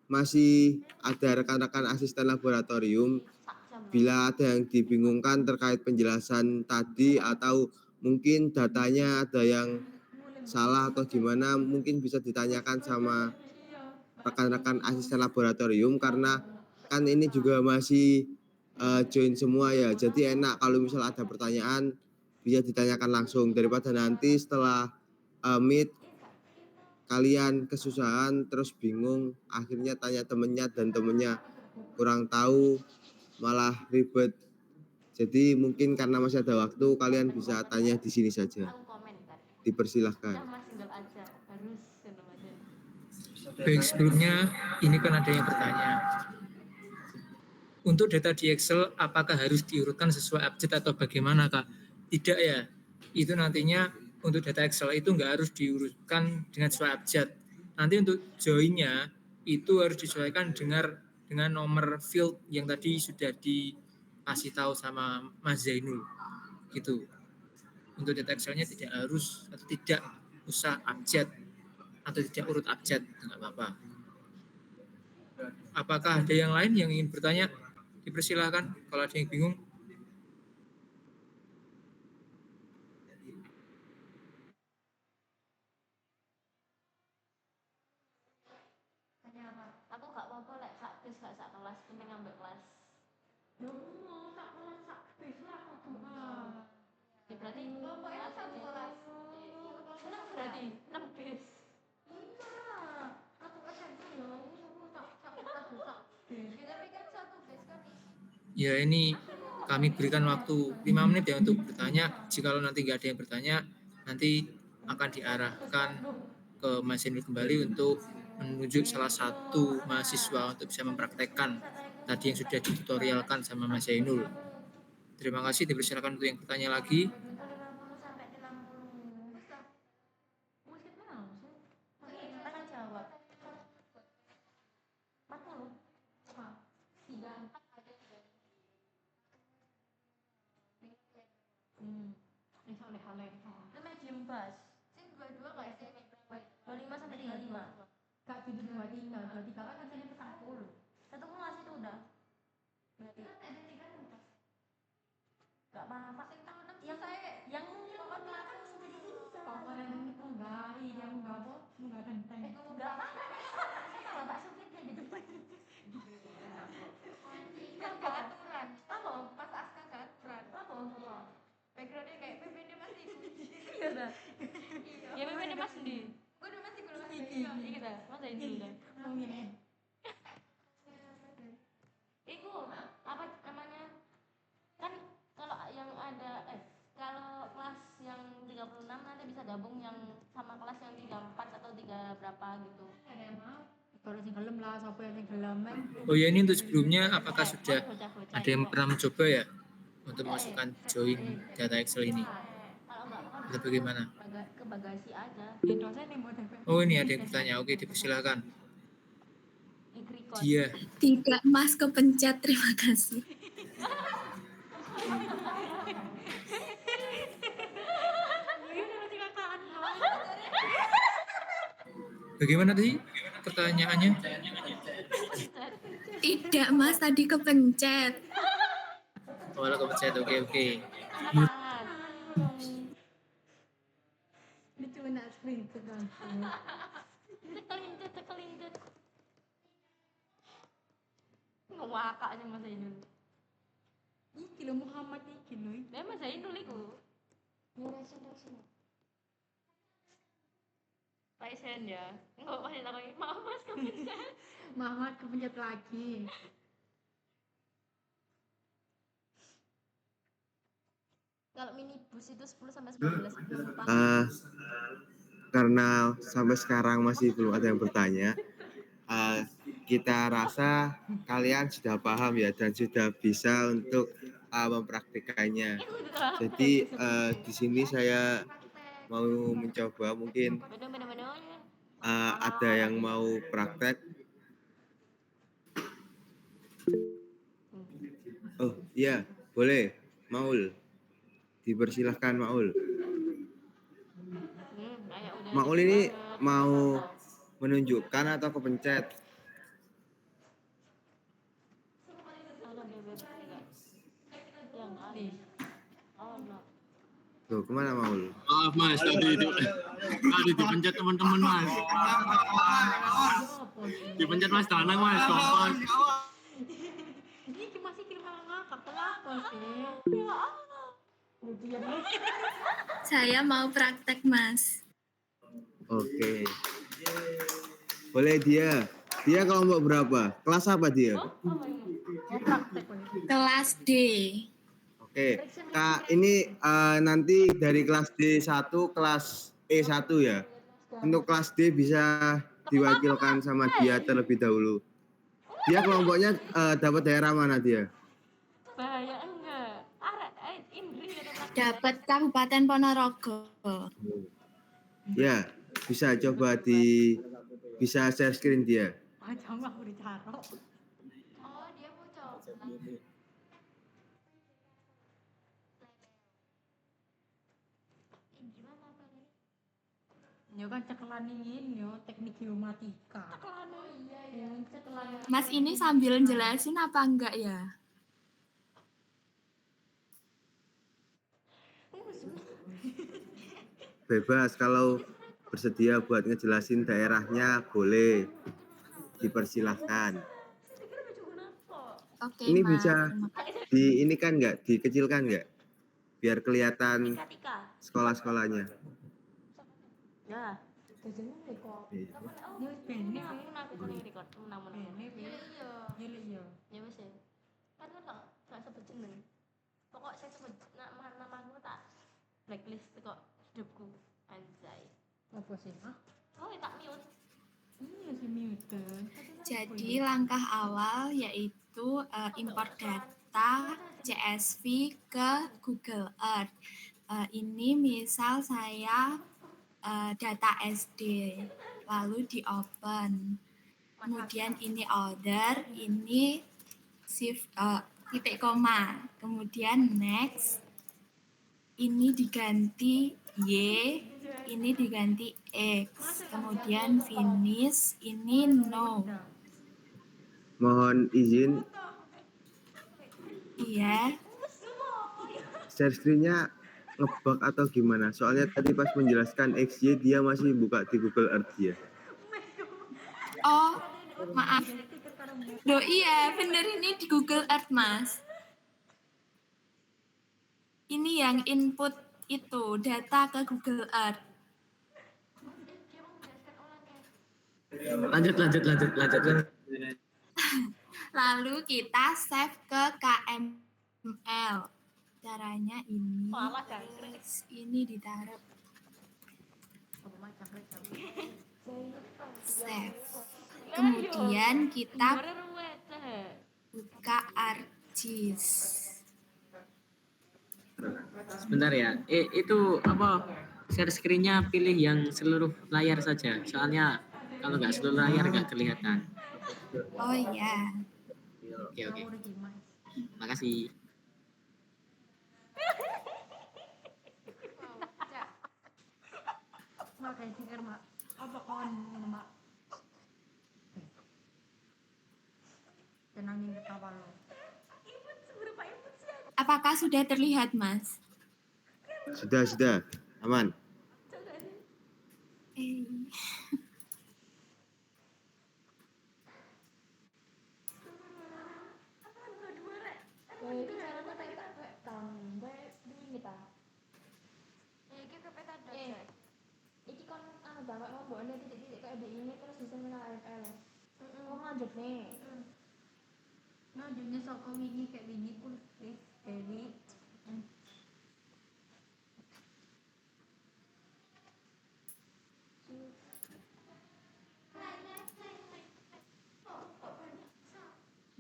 masih ada rekan-rekan asisten laboratorium. Bila ada yang dibingungkan terkait penjelasan tadi atau mungkin datanya ada yang salah atau gimana, mungkin bisa ditanyakan sama rekan-rekan asisten laboratorium karena kan ini juga masih join semua ya. Jadi enak kalau misal ada pertanyaan bisa ditanyakan langsung daripada nanti setelah meet kalian kesusahan terus bingung akhirnya tanya temennya dan temennya kurang tahu malah ribet. Jadi mungkin karena masih ada waktu kalian bisa tanya di sini saja. Dipersilahkan. Baik, sebelumnya ini kan ada yang bertanya. Untuk data di Excel apakah harus diurutkan sesuai abjad atau bagaimana Kak? Tidak ya. Itu nantinya untuk data Excel itu nggak harus diurutkan dengan sesuai abjad. Nanti untuk join-nya itu harus disesuaikan dengan nomor field yang tadi sudah dikasih tahu sama Mas Zainul. Gitu. Untuk data Excel-nya tidak harus atau tidak usah abjad atau tidak urut abjad, nggak apa-apa. Apakah ada yang lain yang ingin bertanya? Dipersilahkan kalau ada yang bingung. Aku gak apa-apa lek sak bis gak sak kelas, penting ngambil kelas. Mau sak kelas sak bis lah aku. Ya berarti pokoknya satu kelas. Senang berarti 6 bis. Aku SMP ya, aku sak kelas sak bis. Kita pikir satu bis kan. Ya ini kami berikan waktu 5 menit ya untuk bertanya. Jika nanti nggak ada yang bertanya, nanti akan diarahkan ke Mas Zainul kembali untuk menunjuk salah satu mahasiswa untuk bisa mempraktekkan tadi yang sudah ditutorialkan sama Mas Zainul. Terima kasih, dipersilakan untuk yang bertanya lagi. 50 sampai 60. Musik mana sih? Tanya jawab. 40. Tiga. Leha-leha. Itu medium bass. Sing 22 gak sih? 25 sampai 35. Gak gitu 23. 23 kan hasilnya 40. Satu kelas itu udah. Berarti. Gak apa-apa. Yang yang pokoknya pokoknya itu enggak, yang enggak apa, enggak ganteng. Enggak apa-apa. Kalau Pak Supit kayak gitu. Kan gak aturan. Apa? Pas aska gak aturan. Apa? Backgroundnya kayak PPD Mas Ikuti. Iya dah. Ya PPD Mas Ndi. Gue udah masih belum masih. Iya dah. Masa ini dulu dah. Iku apa namanya? Kan kalau yang ada kalau kelas yang 36 nanti bisa gabung yang sama kelas yang 34 berapa gitu. Kalau sing gelem lah, sapa yang sing gelem men. Oh ya, ini untuk sebelumnya apakah sudah Bocah-bocah ada yang itu. pernah mencoba ya untuk masukkan join data Excel ini? Kalau enggak kan Atau bagaimana? ke bagasi aja. Ya dosen nih mau DP. Oh, ini ada yang bertanya. Oke, dipersilakan. Agricot. Dia. Tidak, Mas, kepencet. Terima kasih. Bagaimana tadi pertanyaannya? Tidak, Mas, tadi kepencet. Oh, kalau kepencet. Oke. Tangan. Dicuna screen itu kan. Tekelincet. Ngewakak aja Mas Ainul. Iki lho Muhammad iki lho. Mas Ainul iku. Raisen ya. Enggak masih takut. Maaf Mas kepencet. Muhammad kepencet lagi. Kalau minibus itu 10 sampai 19 penumpang. Karena sampai sekarang masih belum ada yang bertanya, kita rasa kalian sudah paham ya dan sudah bisa untuk mempraktikannya. Jadi di sini saya mau mencoba, mungkin ada yang mau praktek. Oh iya, boleh. Maul, dipersilahkan Maul. Maul ini mau menunjukkan atau kepencet? Tuh, kemana Maul? Maaf Mas, tadi dipencet teman-teman Mas. Dipencet Mas, tanang Mas, kompos. Iki masih kirim ngakak kenapa sih? Saya mau praktek, Mas. Oke. Boleh dia. Dia kelompok berapa? Kelas apa dia? Kelas D. Oke. Kak, ini nanti dari kelas D1 kelas E1 ya. Untuk kelas D bisa diwakilkan sama dia terlebih dahulu. Dia kelompoknya dapat daerah mana dia? Bahaya enggak? Indri Dapat Kabupaten Ponorogo. Ya, bisa coba bisa share screen dia. Macam aku dicaro. Oh, dia mau coba. Gimana tadi? Ya kan cekelan ingin yo teknik geomatika. Cekelano iya. Cekelano. Mas ini sambil jelasin apa enggak ya? Bebas, kalau bersedia buat ngejelasin daerahnya boleh, dipersilahkan. Oke, Ini Mas. bisa ini kan nggak, dikecilkan nggak? Biar kelihatan sekolah-sekolahnya. Ya. Iya. Ini bene Aku kuning record namun. Iya. Iya. Ya wis ya. Kan gak sebut jeneng. Pokok saya sebut nama aku tak blacklist kok hidupku anjay. Apa sih? Hah? Oh, tak mute. Iya sih mute. Jadi langkah awal yaitu import data CSV ke Google Earth. Ini misal saya data SD, lalu di open. Kemudian ini order, ini shift titik koma. Kemudian next, ini diganti Y, ini diganti X. Kemudian finish, ini no. Mohon izin, Iya. share screen-nya ngebug atau gimana? Soalnya tadi pas menjelaskan XY dia masih buka di Google Earth ya. Oh, maaf. Loh iya, bener ini di Google Earth, Mas. Ini yang input itu, data ke Google Earth. Lanjut. Lalu kita save ke KML. Caranya ini. Ini ditaruh. save. Kemudian kita buka ArcGIS. Sebentar ya. Itu apa? Share screen-nya pilih yang seluruh layar saja. Soalnya kalau nggak seluruh layar nggak kelihatan. Oh ya, Oke. Makasih. Mak kayak sikir mak. Apa kawan ini mak? Tenangin ketawa lo. apakah sudah terlihat, Mas? Sudah, aman. Eh, Itu caranya kayak tambah ini kita. Iki ke peta dot. Iki kon anu banget ngombone titik-titik kayak di ini terus bisa menang AFL. Kok lanjut nih. Nah, jadinya saka wingi kayak wingi pun Dewi.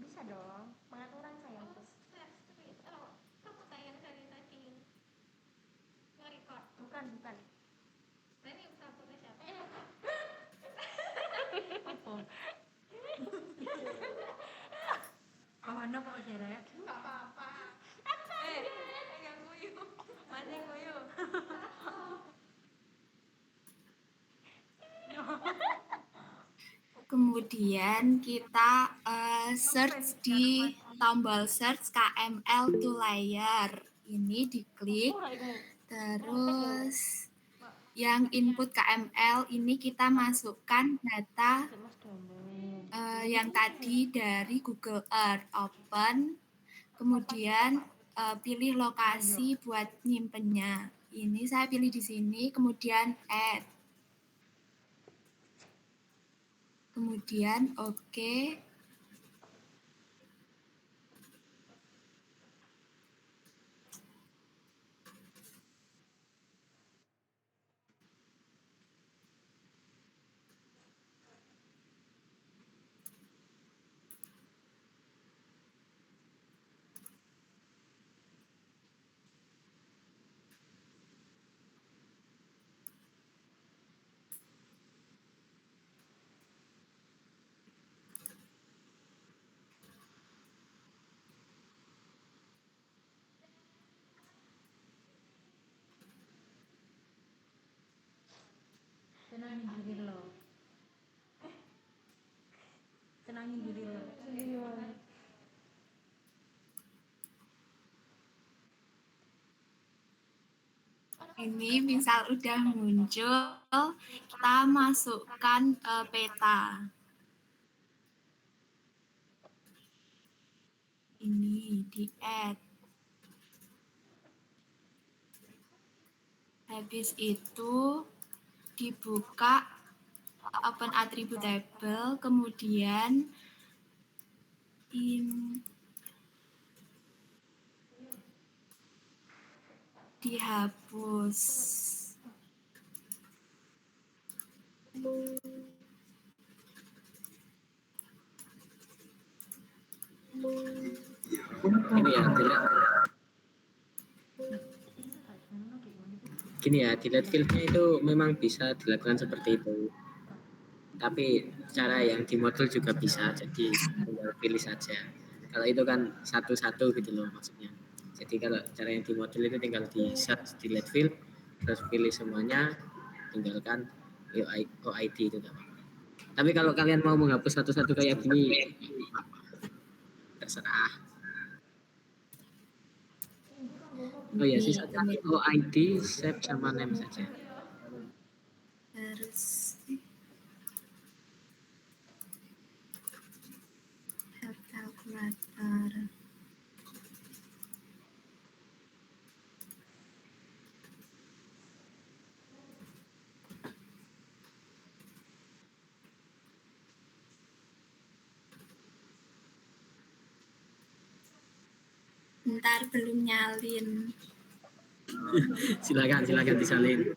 Bisa dong. Pengaturan saya terus. Bukan. Kawan kok seret. Kemudian kita search di tombol search KML to layer. Ini diklik. Terus yang input KML ini kita masukkan data yang tadi dari Google Earth, open. Kemudian pilih lokasi buat nyimpennya. Ini saya pilih di sini, kemudian add. Kemudian oke. Tenangin diri lo. Tenangin diri lo. Ini misal udah muncul, kita masukkan peta. Ini di add. Habis itu dibuka open attribute table, kemudian dihapus. Ini ya, gini ya, delete field-nya itu memang bisa dilakukan seperti itu. Tapi cara yang di modul juga bisa, jadi tinggal pilih saja. Kalau itu kan satu-satu gitu loh maksudnya. Jadi kalau cara yang di modul itu tinggal di search delete field, terus pilih semuanya, tinggalkan OID itu gak apa-apa. Tapi kalau kalian mau menghapus satu-satu kayak gini, terserah. Oh ya, sisanya OID, save sama name saja. Terus kalkulator. Bentar, belum nyalin. Silakan disalin.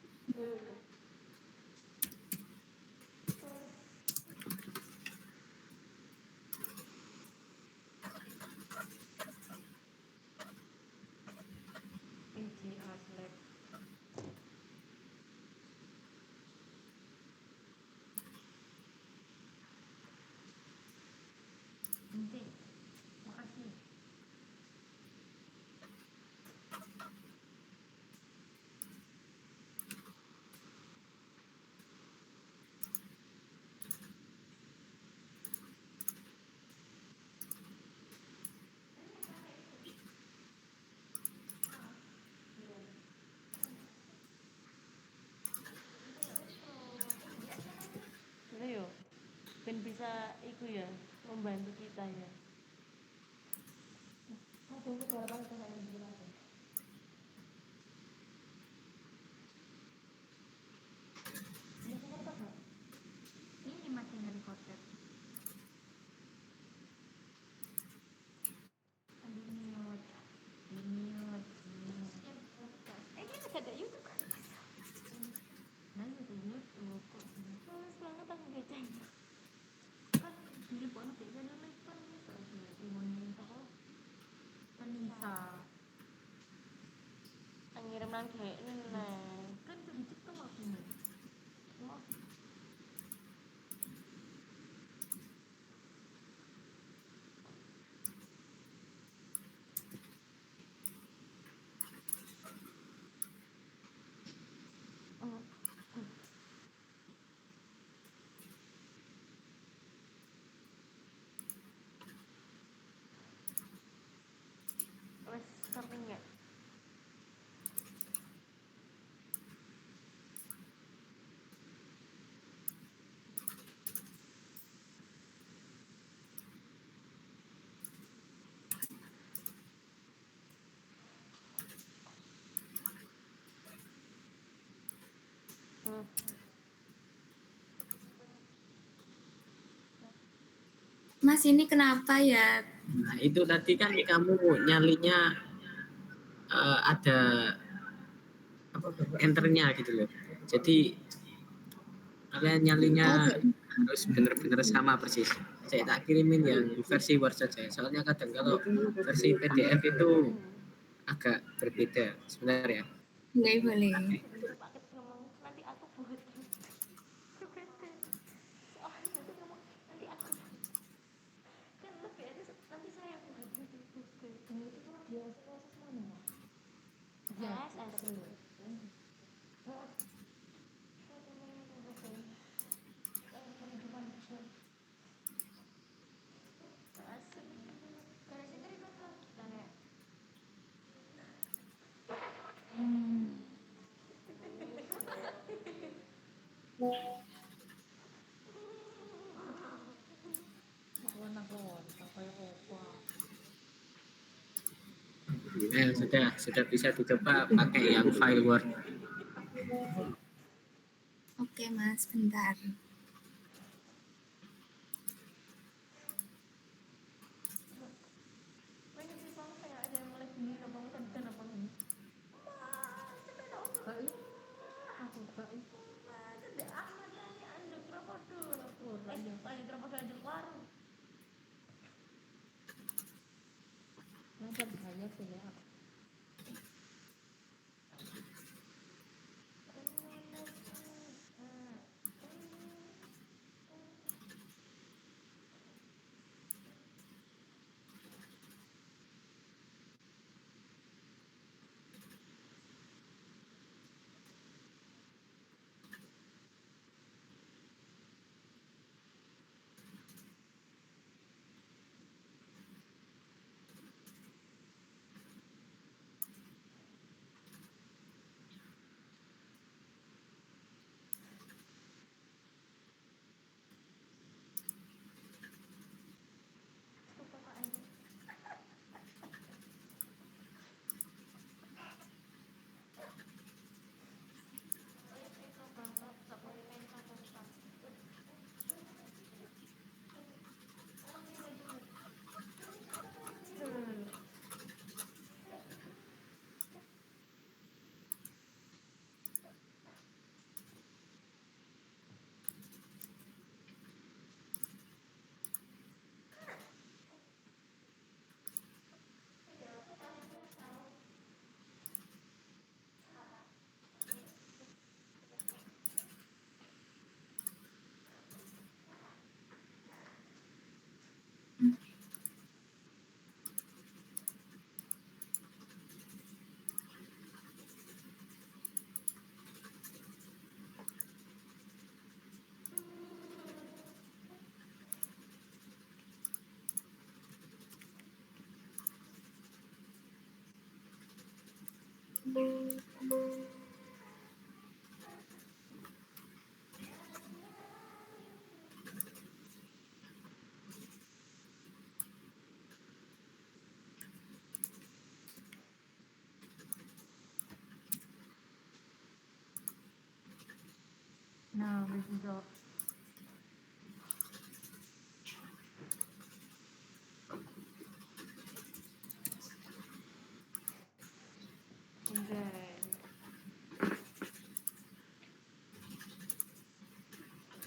bisa itu ya membantu kita ya. Ini masih nggak recorder. Aduh, mute. Mute. Ini ada YouTube kan? Nah, itu YouTube. Males banget aku geceng. Kan di pon tiga nih kan ini tahu Penisa. Ngirim nang dhek neng. Kan sedikit tuh maksudnya. Wes samping ya. Mas, ini kenapa ya? Nah, itu tadi kan kamu nyalinya ada enternya gitu loh. Jadi kalian nyalinya harus benar-benar sama persis. Saya tak kirimin yang versi Word saja. Soalnya kadang kalau versi PDF itu agak berbeda. Sebentar ya. Boleh. Paket ngomong nanti aku buat. Berbeda. Soalnya nanti ngomong nanti aku kan lebih ada nanti saya buat gitu. Ini itu dia proses mana? Yes, asli. Sudah bisa dicoba pakai yang file Word. Oke, Mas, bentar. Lancar banyak sih ya. bisa. Anjay.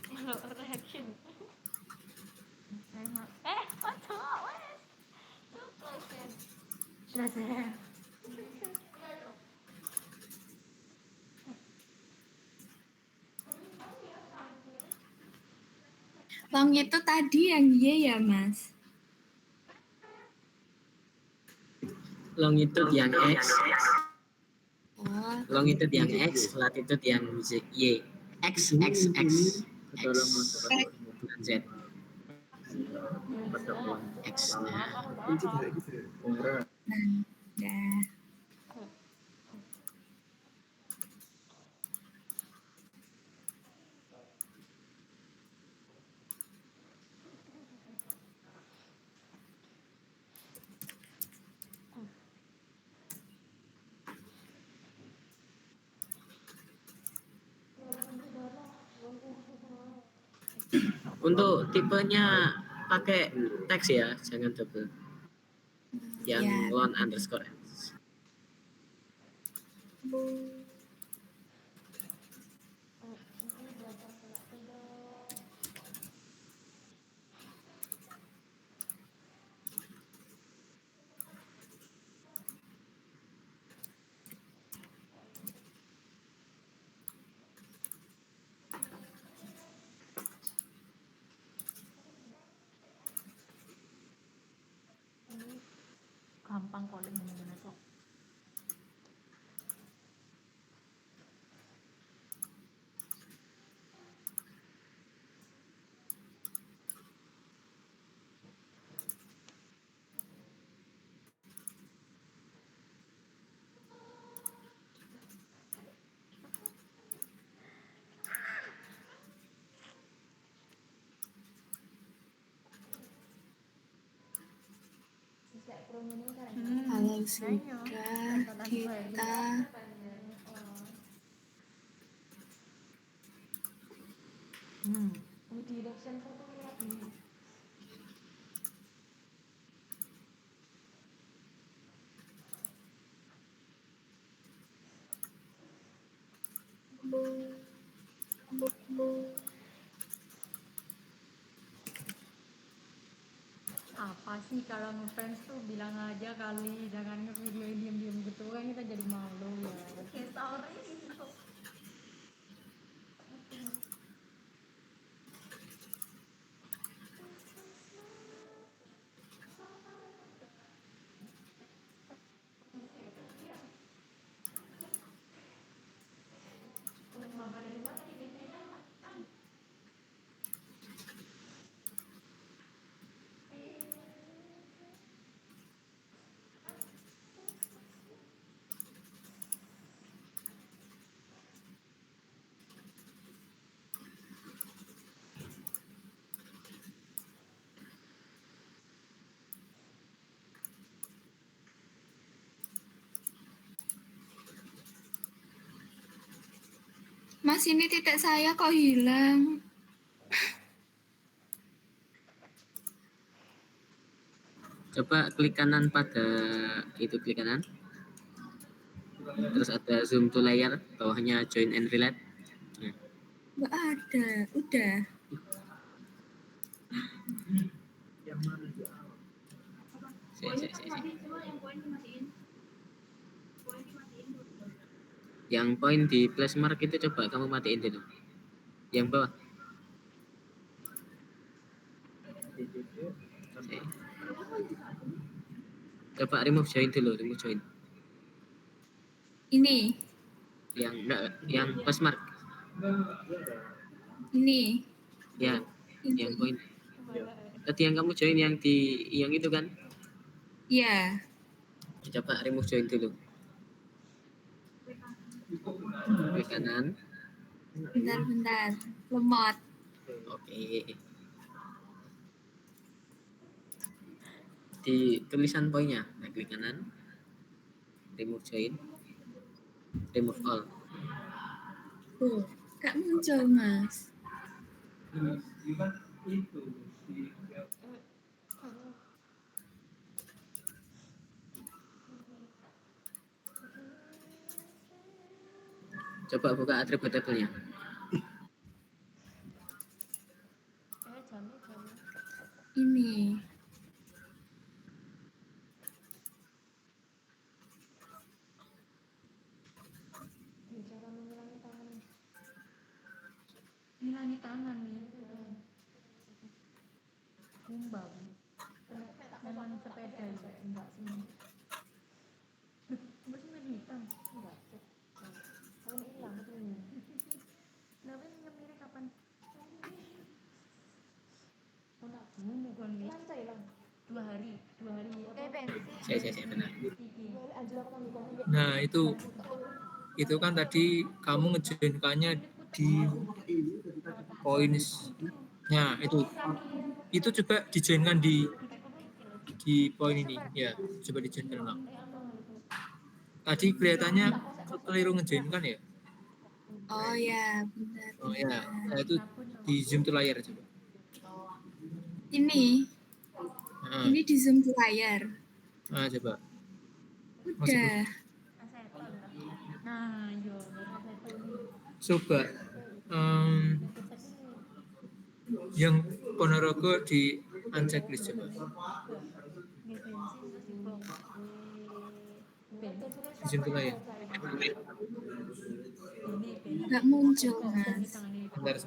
Kalau reaction. Enak. Kocok wes. Cukup kan. Sudah. Long itu tadi yang Y ya, Mas? Long itu yang X, Oh, longitude yang X, latitude yang Y. X, X, X, X, bukan Z. X. Nah, nah, udah. untuk tipenya pakai teks ya, jangan double. Yang Ya. lone underscore X. Gampang kok lek ngene kok. Kalau sudah kita Direction foto lagi. Apa sih kalau ngefans tuh bilang aja kali, jangan ngevideoin diem-diem gitu kan kita jadi malu ya. Sorry. Mas, ini titik saya kok hilang. Coba klik kanan pada itu, klik kanan. Terus ada zoom to layer, bawahnya join and relate. Nah, Nggak ada, udah. si. Yang poin di plus mark itu coba kamu matiin dulu. Yang bawah. Si. Coba remove join dulu, remove join. Ini, Yang enggak, yang plus mark. ini. Ya, yang poin. Tadi yang kamu join yang di yang itu kan? Ya, Coba remove join dulu. Klik kanan. bentar. Lemot. Oke. Di tulisan poinnya, nah, klik kanan. Remove join. Remove all. Tuh, nggak muncul, Mas. Coba buka atribut tabelnya. jamnya Ini. cara mengulangi tangan Ngilangi tangan nih. Kumbang. Tangan sepeda ya, enggak sih. Masih main hitam. enggak cek kalau hilang ini Kenapa nyemiri kapan? enggak Bumbu kan nih. lancar hilang 2 hari. kayak bensin Saya benar. anjir aku ngambil Nah, itu kan tadi kamu ngejoinkannya di poinnya itu coba dijoinkan di poin ini ya, coba dijoinkan ulang. Tadi kelihatannya keliru ngejoinkan ya. Oh ya, benar. Oh ya, nah, itu di zoom to layar coba. Ini Nah, di zoom ke layar. coba. Udah. Nah, yo aseton nih. Coba yang Ponorogo di unchecklist coba. Nggih bensin terus diblok. Di zoom to layar. Ini Nggak muncul, Mas. Sebentar.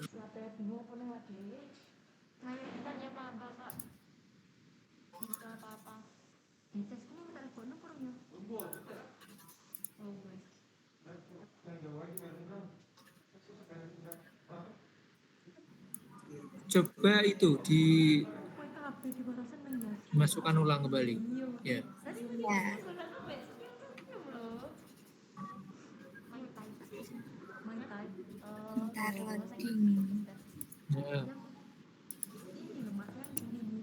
sampai bingung apa nih lagi Saya tanya apa kak bisa apa dites kamu telepon kurang ya. Oh, wes. Coba itu Kowe kabeh di bawah seneng ya. dimasukkan ulang kembali. Ya. Tadi Ya, mantai. bentar loading. Nah, Ini loh Mak, yang ini.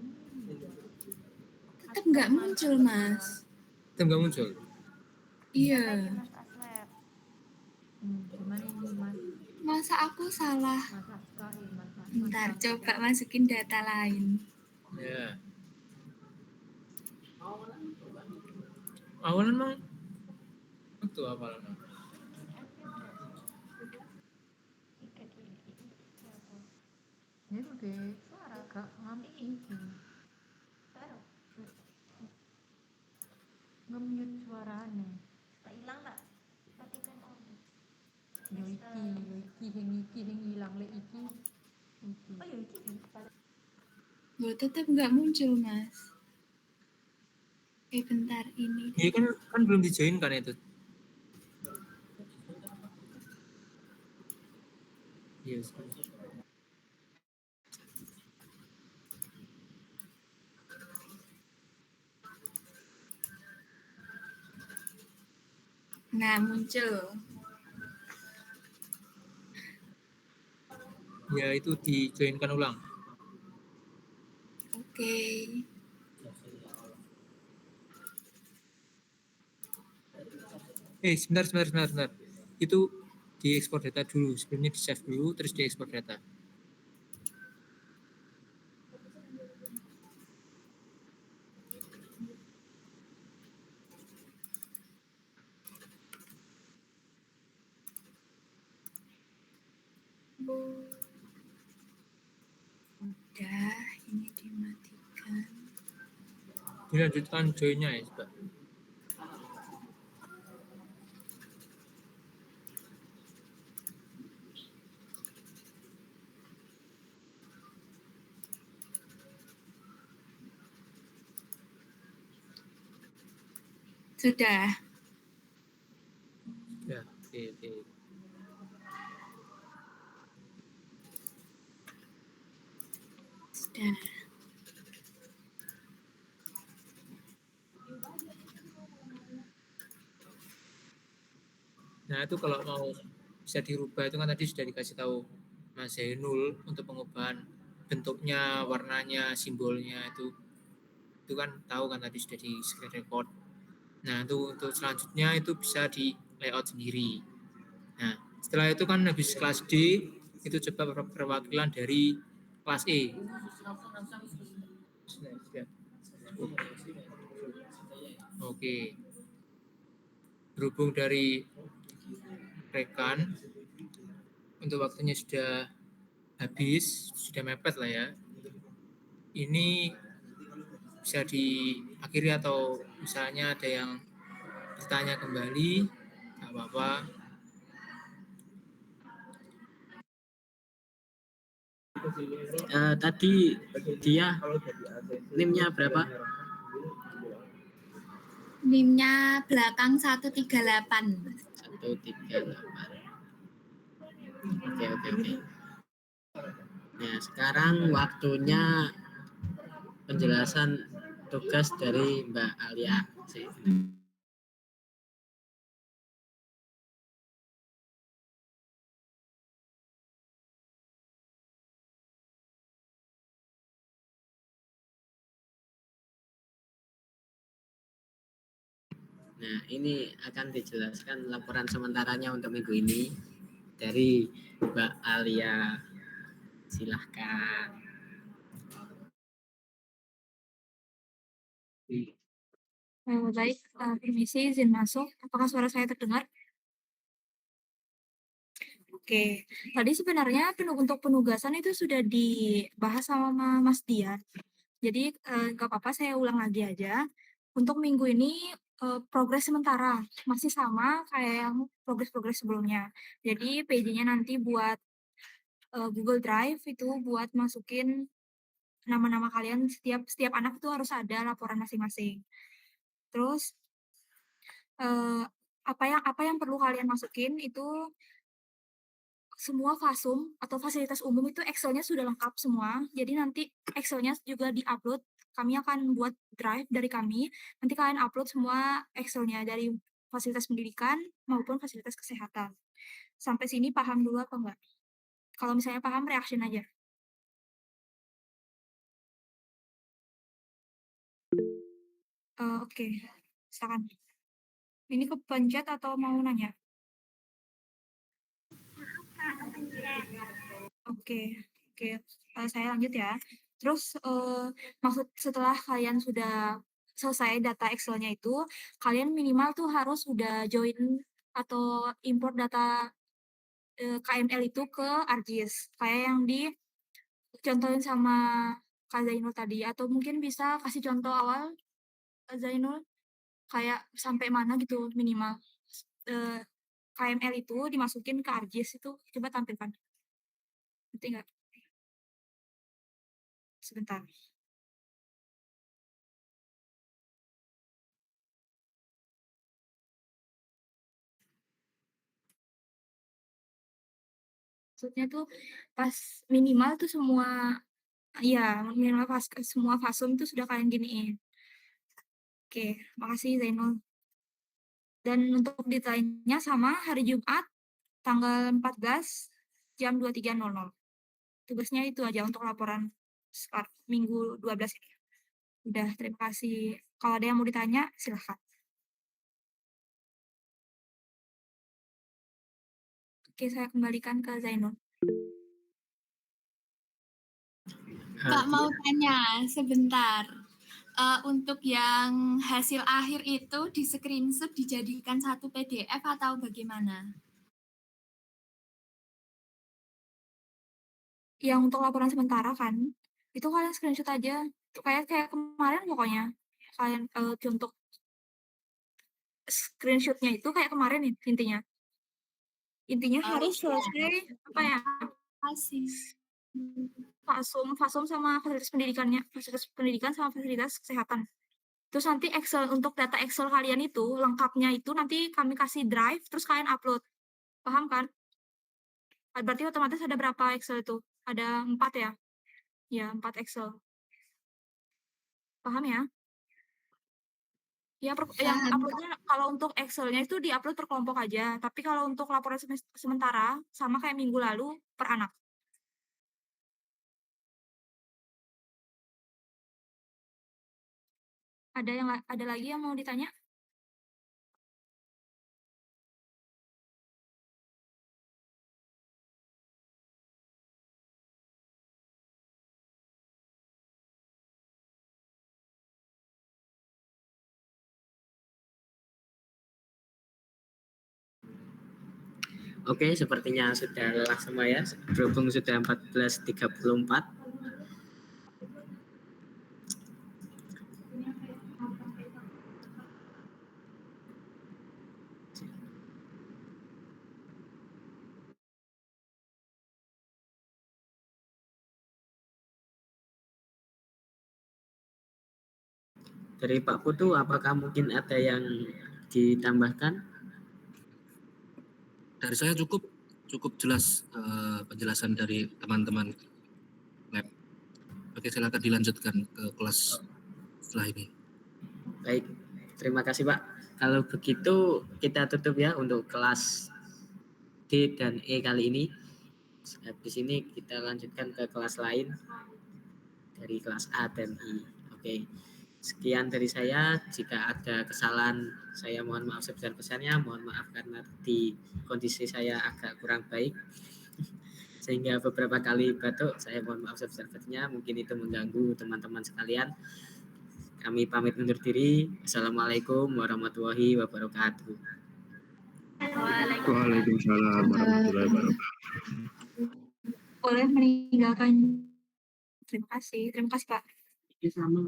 Tetap nggak muncul, Mas. itu nggak muncul. Iya. mas Aslep Gimana ini Mas? Masa aku salah? Masa sekali Mas. Bentar, coba masukin data lain. Ya. Awalan emang itu awalan. Ini tuh deh suara gak ngambil ini. Nge-mute suaranya. tak hilang tak matikan on Yo iki yang hilang le iki. oh ya iki Loh, tetap nggak muncul, Mas. Bentar ini. Iya kan belum dijoin kan itu. Yes. Nah, muncul. Ya itu dijoinkan ulang. Oke. Sebentar. Itu diekspor data dulu. Sebelumnya di save dulu, terus diekspor data. Udah, ini dimatikan. Dilanjutkan joinnya ya, coba. Sudah. Ya, oke. Sudah. Nah itu kalau mau bisa dirubah itu kan tadi sudah dikasih tahu Mas Zainul untuk pengubahan bentuknya, warnanya, simbolnya itu kan tahu kan tadi sudah di screen record. Nah, untuk selanjutnya itu bisa di layout sendiri. Nah, setelah itu kan habis kelas D, itu coba perwakilan dari kelas E. Oke, berhubung dari rekan, untuk waktunya sudah habis, sudah mepet lah ya. Ini bisa diakhiri atau misalnya ada yang bertanya kembali, nggak apa-apa. Tadi dia NIM-nya berapa? NIM-nya belakang 138. 138. Oke. Nah, sekarang waktunya penjelasan tugas dari Mbak Alia. Nah, ini akan dijelaskan laporan sementaranya untuk minggu ini dari Mbak Alia. Silahkan. Baik, permisi, izin masuk. Apakah suara saya terdengar? Oke, tadi sebenarnya untuk penugasan itu sudah dibahas sama Mas Dian. Jadi nggak apa-apa, saya ulang lagi aja. Untuk minggu ini progres sementara masih sama kayak yang progres-progres sebelumnya. Jadi PJ-nya nanti buat Google Drive itu buat masukin nama-nama kalian, setiap anak itu harus ada laporan masing-masing. Terus apa yang perlu kalian masukin itu semua fasum atau fasilitas umum itu Excel-nya sudah lengkap semua. Jadi nanti Excel-nya juga di-upload. Kami akan buat drive dari kami. Nanti kalian upload semua Excel-nya dari fasilitas pendidikan maupun fasilitas kesehatan. Sampai sini paham dulu apa enggak? Kalau misalnya paham, reaction aja. Oke, silakan. Ini kepencet atau mau nanya? Oke, saya lanjut ya. Terus maksud setelah kalian sudah selesai data Excel-nya itu, kalian minimal tuh harus sudah join atau import data KML itu ke ArcGIS, kayak yang dicontohin sama Kak Zainul tadi. Atau mungkin bisa kasih contoh awal, Kak Zainul, kayak sampai mana gitu minimal. KML itu dimasukin ke ArcGIS itu, coba tampilkan. Ngerti nggak? Sebentar. Maksudnya tuh pas minimal tuh semua fasum itu sudah kalian giniin. Oke, makasih Zainul. Dan untuk detailnya sama hari Jumat tanggal 14 jam 23.00. Tugasnya itu aja untuk laporan minggu 12 ini. Udah, terima kasih. Kalau ada yang mau ditanya, silahkan. Oke, saya kembalikan ke Zainul. Kak mau tanya sebentar. Untuk yang hasil akhir itu di screenshot dijadikan satu PDF atau bagaimana? Yang untuk laporan sementara kan, itu kalian screenshot aja. Kayak kemarin pokoknya. Kalian untuk screenshotnya itu kayak kemarin intinya. Intinya harus selesai apa ya? Fasum sama fasilitas pendidikannya, fasilitas pendidikan sama fasilitas kesehatan. Terus nanti Excel untuk data Excel kalian itu lengkapnya itu nanti kami kasih drive terus kalian upload. Paham kan? Berarti otomatis ada berapa Excel itu? Ada 4 ya? Ya, 4 Excel. Paham ya? Ya, yang uploadnya kalau untuk Excel-nya itu di-upload per kelompok aja. Tapi kalau untuk laporan sementara, sama kayak minggu lalu, per anak. Ada lagi yang mau ditanya? Oke, sepertinya sudah lelah semua ya. Berhubung sudah 14.34. Dari Pak Putu, apakah mungkin ada yang ditambahkan? Dari saya cukup jelas penjelasan dari teman-teman lab. Oke, silakan dilanjutkan ke kelas setelah ini. Baik, terima kasih Pak. Kalau begitu kita tutup ya untuk kelas D dan E kali ini. Habis ini kita lanjutkan ke kelas lain dari kelas A dan I. Oke, sekian dari saya. Jika ada kesalahan, saya mohon maaf sebesar-besarnya. Mohon maaf karena di kondisi saya agak kurang baik. Sehingga beberapa kali batuk, saya mohon maaf sebesar-besarnya. Mungkin itu mengganggu teman-teman sekalian. Kami pamit undur diri. Assalamualaikum warahmatullahi wabarakatuh. Waalaikumsalam warahmatullahi wabarakatuh. Boleh meninggalkan. Terima kasih Pak. Sama,